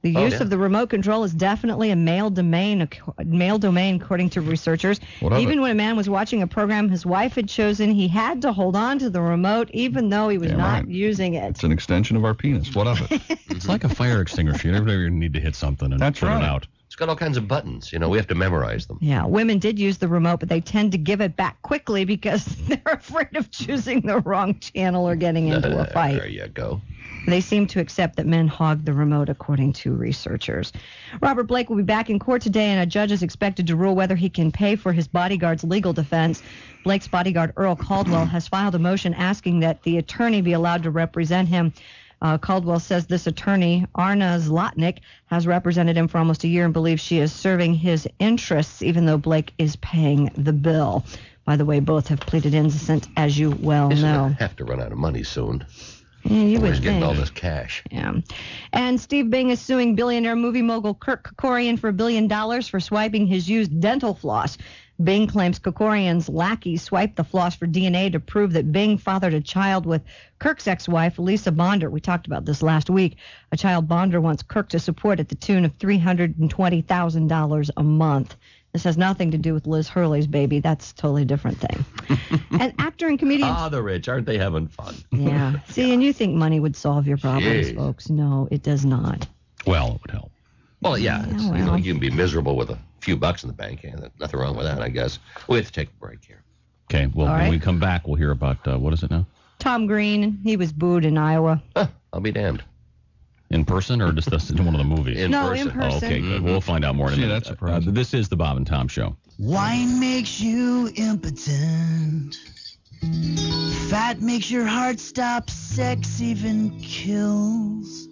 The use of the remote control is definitely a male domain, according to researchers. What of Even it? when a man was watching a program his wife had chosen, he had to hold on to the remote, even though he was Damn not right. using it. It's an extension of our penis. What of it? It's like a fire extinguisher. You never need to hit something and That's put right. it out. It's got all kinds of buttons. We have to memorize them. Yeah, women did use the remote, but they tend to give it back quickly because they're afraid of choosing the wrong channel or getting into a fight. There you go. They seem to accept that men hog the remote, according to researchers. Robert Blake will be back in court today, and a judge is expected to rule whether he can pay for his bodyguard's legal defense. Blake's bodyguard, Earl Caldwell, has filed a motion asking that the attorney be allowed to represent him. Caldwell says this attorney, Arna Zlotnick, has represented him for almost a year and believes she is serving his interests, even though Blake is paying the bill. By the way, both have pleaded innocent, as you well Isn't know. it have to run out of money soon? Yeah, you would Always getting think. all this cash. Yeah. And Steve Bing is suing billionaire movie mogul Kirk Kerkorian for $1 billion for swiping his used dental floss. Bing claims Kerkorian's lackey swiped the floss for DNA to prove that Bing fathered a child with Kirk's ex-wife, Lisa Bonder. We talked about this last week. A child Bonder wants Kirk to support at the tune of $320,000 a month. This has nothing to do with Liz Hurley's baby. That's a totally different thing. And actor and comedian... The rich. Aren't they having fun? Yeah. See, and you think money would solve your problems, Jeez. folks. No, it does not. Well, it would help. Well, yeah. It's, well. you can be miserable with a few bucks in the bank. And nothing wrong with that, I guess. We have to take a break here. Okay, well, All when right. we come back, we'll hear about, what is it now? Tom Green, he was booed in Iowa. I'll be damned. In person or just this in one of the movies? In No, person. in person. Oh, okay, good. We'll find out more in a Gee, minute. that's surprising. This is the Bob and Tom Show. Wine makes you impotent. Fat makes your heart stop. Sex even kills.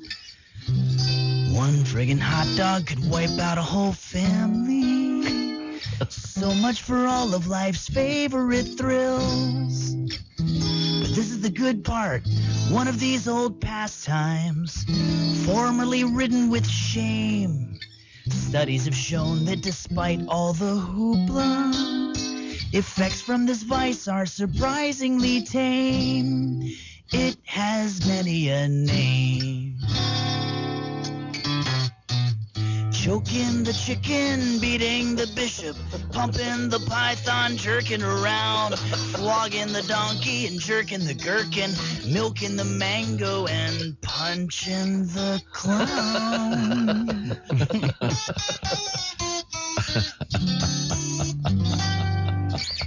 One friggin' hot dog could wipe out a whole family. So much for all of life's favorite thrills. But this is the good part. One of these old pastimes, formerly ridden with shame. Studies have shown that despite all the hoopla, Effects from this vice are surprisingly tame. It has many a name. Choking the chicken, beating the bishop, pumping the python, jerking around, flogging the donkey and jerking the gherkin, milking the mango and punching the clown.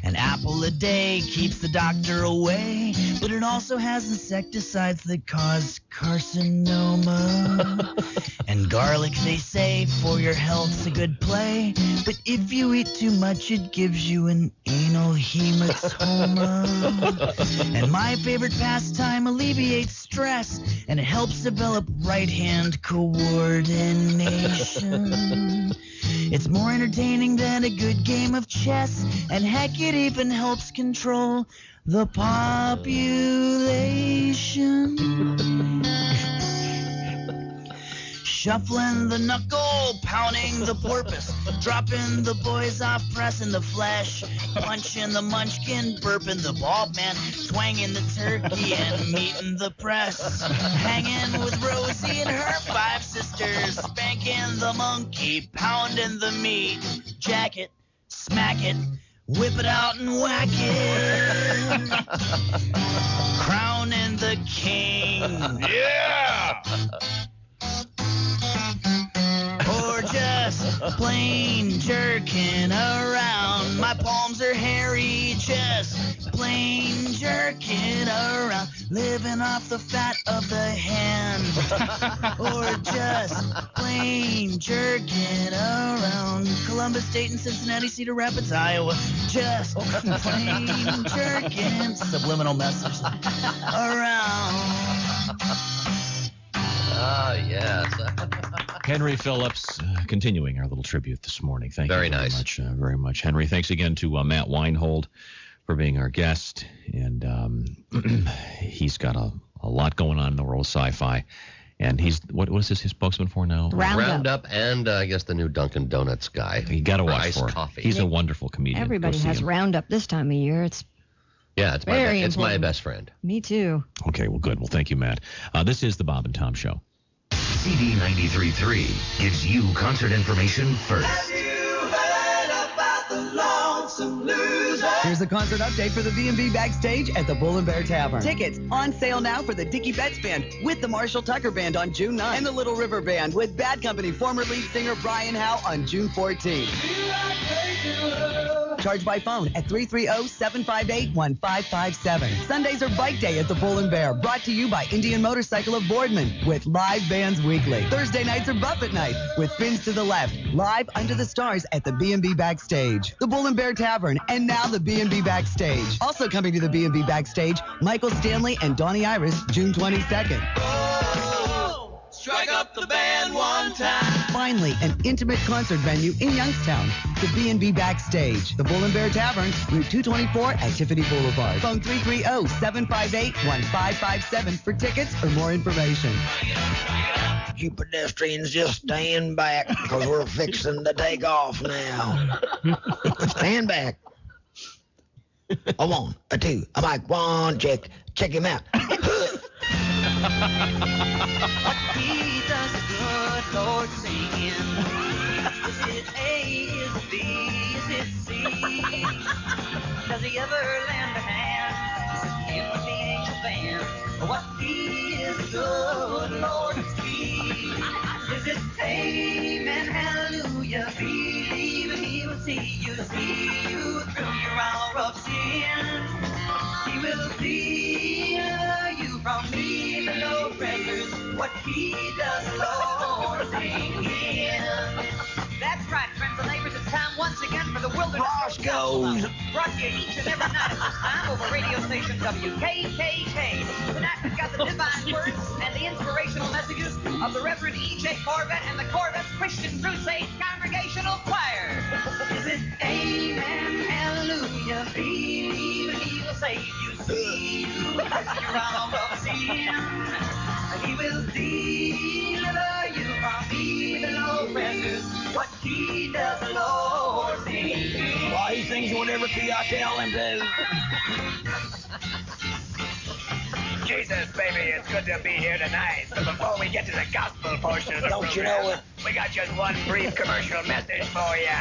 An apple a day keeps the doctor away, but it also has insecticides that cause carcinoma. And garlic, they say, for your health's a good play, but if you eat too much, it gives you an anal hematoma. And my favorite pastime alleviates stress, and it helps develop right-hand coordination. It's more entertaining than a good game of chess, and heck, it even helps control the population. Shuffling the knuckle, pounding the porpoise, dropping the boys off, pressing the flesh, punching the munchkin, burping the bald man, twanging the turkey and meeting the press, hanging with Rosie and her 5 sisters, spanking the monkey, pounding the meat, jack it, smack it, whip it out and whack it, crowning the king. Yeah! Or just plain jerking around. My palms are hairy, just plain jerking around. Living off the fat of the hand. Or just plain jerking around. Columbus, Dayton, Cincinnati, Cedar Rapids, Iowa. Just plain jerking. Subliminal message around. Ah, yes. Henry Phillips, continuing our little tribute this morning. Thank you very much. Very much. Henry, thanks again to Matt Weinhold for being our guest. And he's got a lot going on in the world of sci-fi. And he's, what is this his spokesman for now? Roundup and I guess the new Dunkin' Donuts guy. You got to watch for coffee. He's a wonderful comedian. Everybody has Roundup this time of year. It's it's my best friend. Me too. Okay, well, good. Well, thank you, Matt. This is the Bob and Tom Show. CD 93.3 gives you concert information first. Here's a concert update for the B&B Backstage at the Bull and Bear Tavern. Tickets on sale now for the Dickie Betts Band with the Marshall Tucker Band on June 9th. And the Little River Band with Bad Company former lead singer Brian Howe on June 14th. Charge by phone at 330-758-1557. Sundays are Bike Day at the Bull and Bear, brought to you by Indian Motorcycle of Boardman with live bands weekly. Thursday nights are Buffett Night with Fins to the Left, live under the stars at the B&B Backstage. The Bull and Bear Tavern, and now the B&B Backstage. Also coming to the B&B Backstage, Michael Stanley and Donnie Iris, June 22nd. Strike up the band one time. Finally, an intimate concert venue in Youngstown, the B&B Backstage. The Bull and Bear Tavern, Route 224 at Tiffany Boulevard. Phone 330-758-1557 for tickets or more information. You pedestrians just stand back because we're fixing to take off now. Stand back. A 1, a 2, a mic, 1, check him out. What he does good, Lord, singing. Is it A, is it B, is it C? Does he ever lend a hand? Is it him with the angel band? What he is good, Lord, is he. Is it amen, hallelujah, believe and he will see you through your hour of sin. He will deliver you from evil oppressors. What he does, Lord, singing. That's right, friends and neighbors. It's time once again for the Wilderness Roscoe's. Brought to you each and every night at this time over radio station WKKK. Tonight we've got the divine words and the inspirational messages of the Reverend E.J. Corbett and the Corbett's Christian Crusade Congregational Choir. Is it amen, hallelujah, believe and he will save you, see you, you're out of sin. He will deliver you from evil oppressors. What he does, Lord, sing. Why, say things whatever key I tell him to. Jesus, baby, it's good to be here tonight. But before we get to the gospel portion of the Don't you program, know it? we got just one brief commercial message for ya.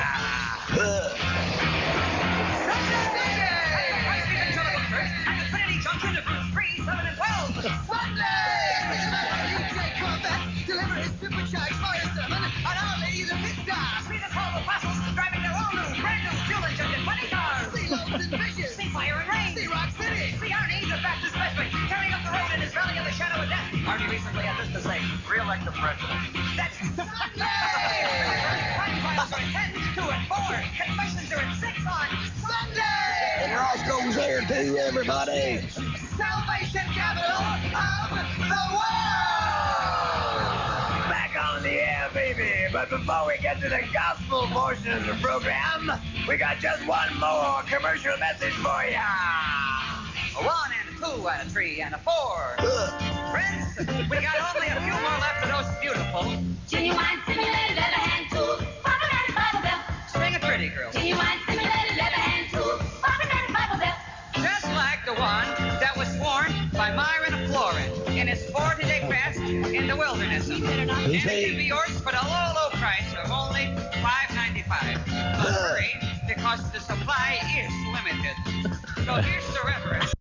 Deliver his supercharged fire sermon on Our Lady the Big Star. See the 12 apostles driving their own new, brand new fuel-injected 20 cars. See loaves and fishes. See fire and rain. See Rock City. See Arnie, the Baptist vestry, carrying up the road in his valley of the shadow of death. Arnie recently had this to say: re-elect the president. That's Sunday! Time files are at 10, 2 and 4. Confessions are at 6 on Sunday! And Roscoe's there too, everybody. Salvation capital of the world! Back on the air, baby. But before we get to the gospel portion of the program, we got just one more commercial message for ya. A 1 and a 2 and a 3 and a 4. Friends, we got only a few more left of those beautiful Genuine simulated leather hand tools, popping and Bible belt. String of pretty girls. Genuine simulated leather hand tools, popping and Bible belt. Just like the one that was worn by Myron of Florin in his 40-day fast in the wilderness. And it can be yours for the low, low price of only $5.95. But hurry, because the supply is limited. So here's the reference.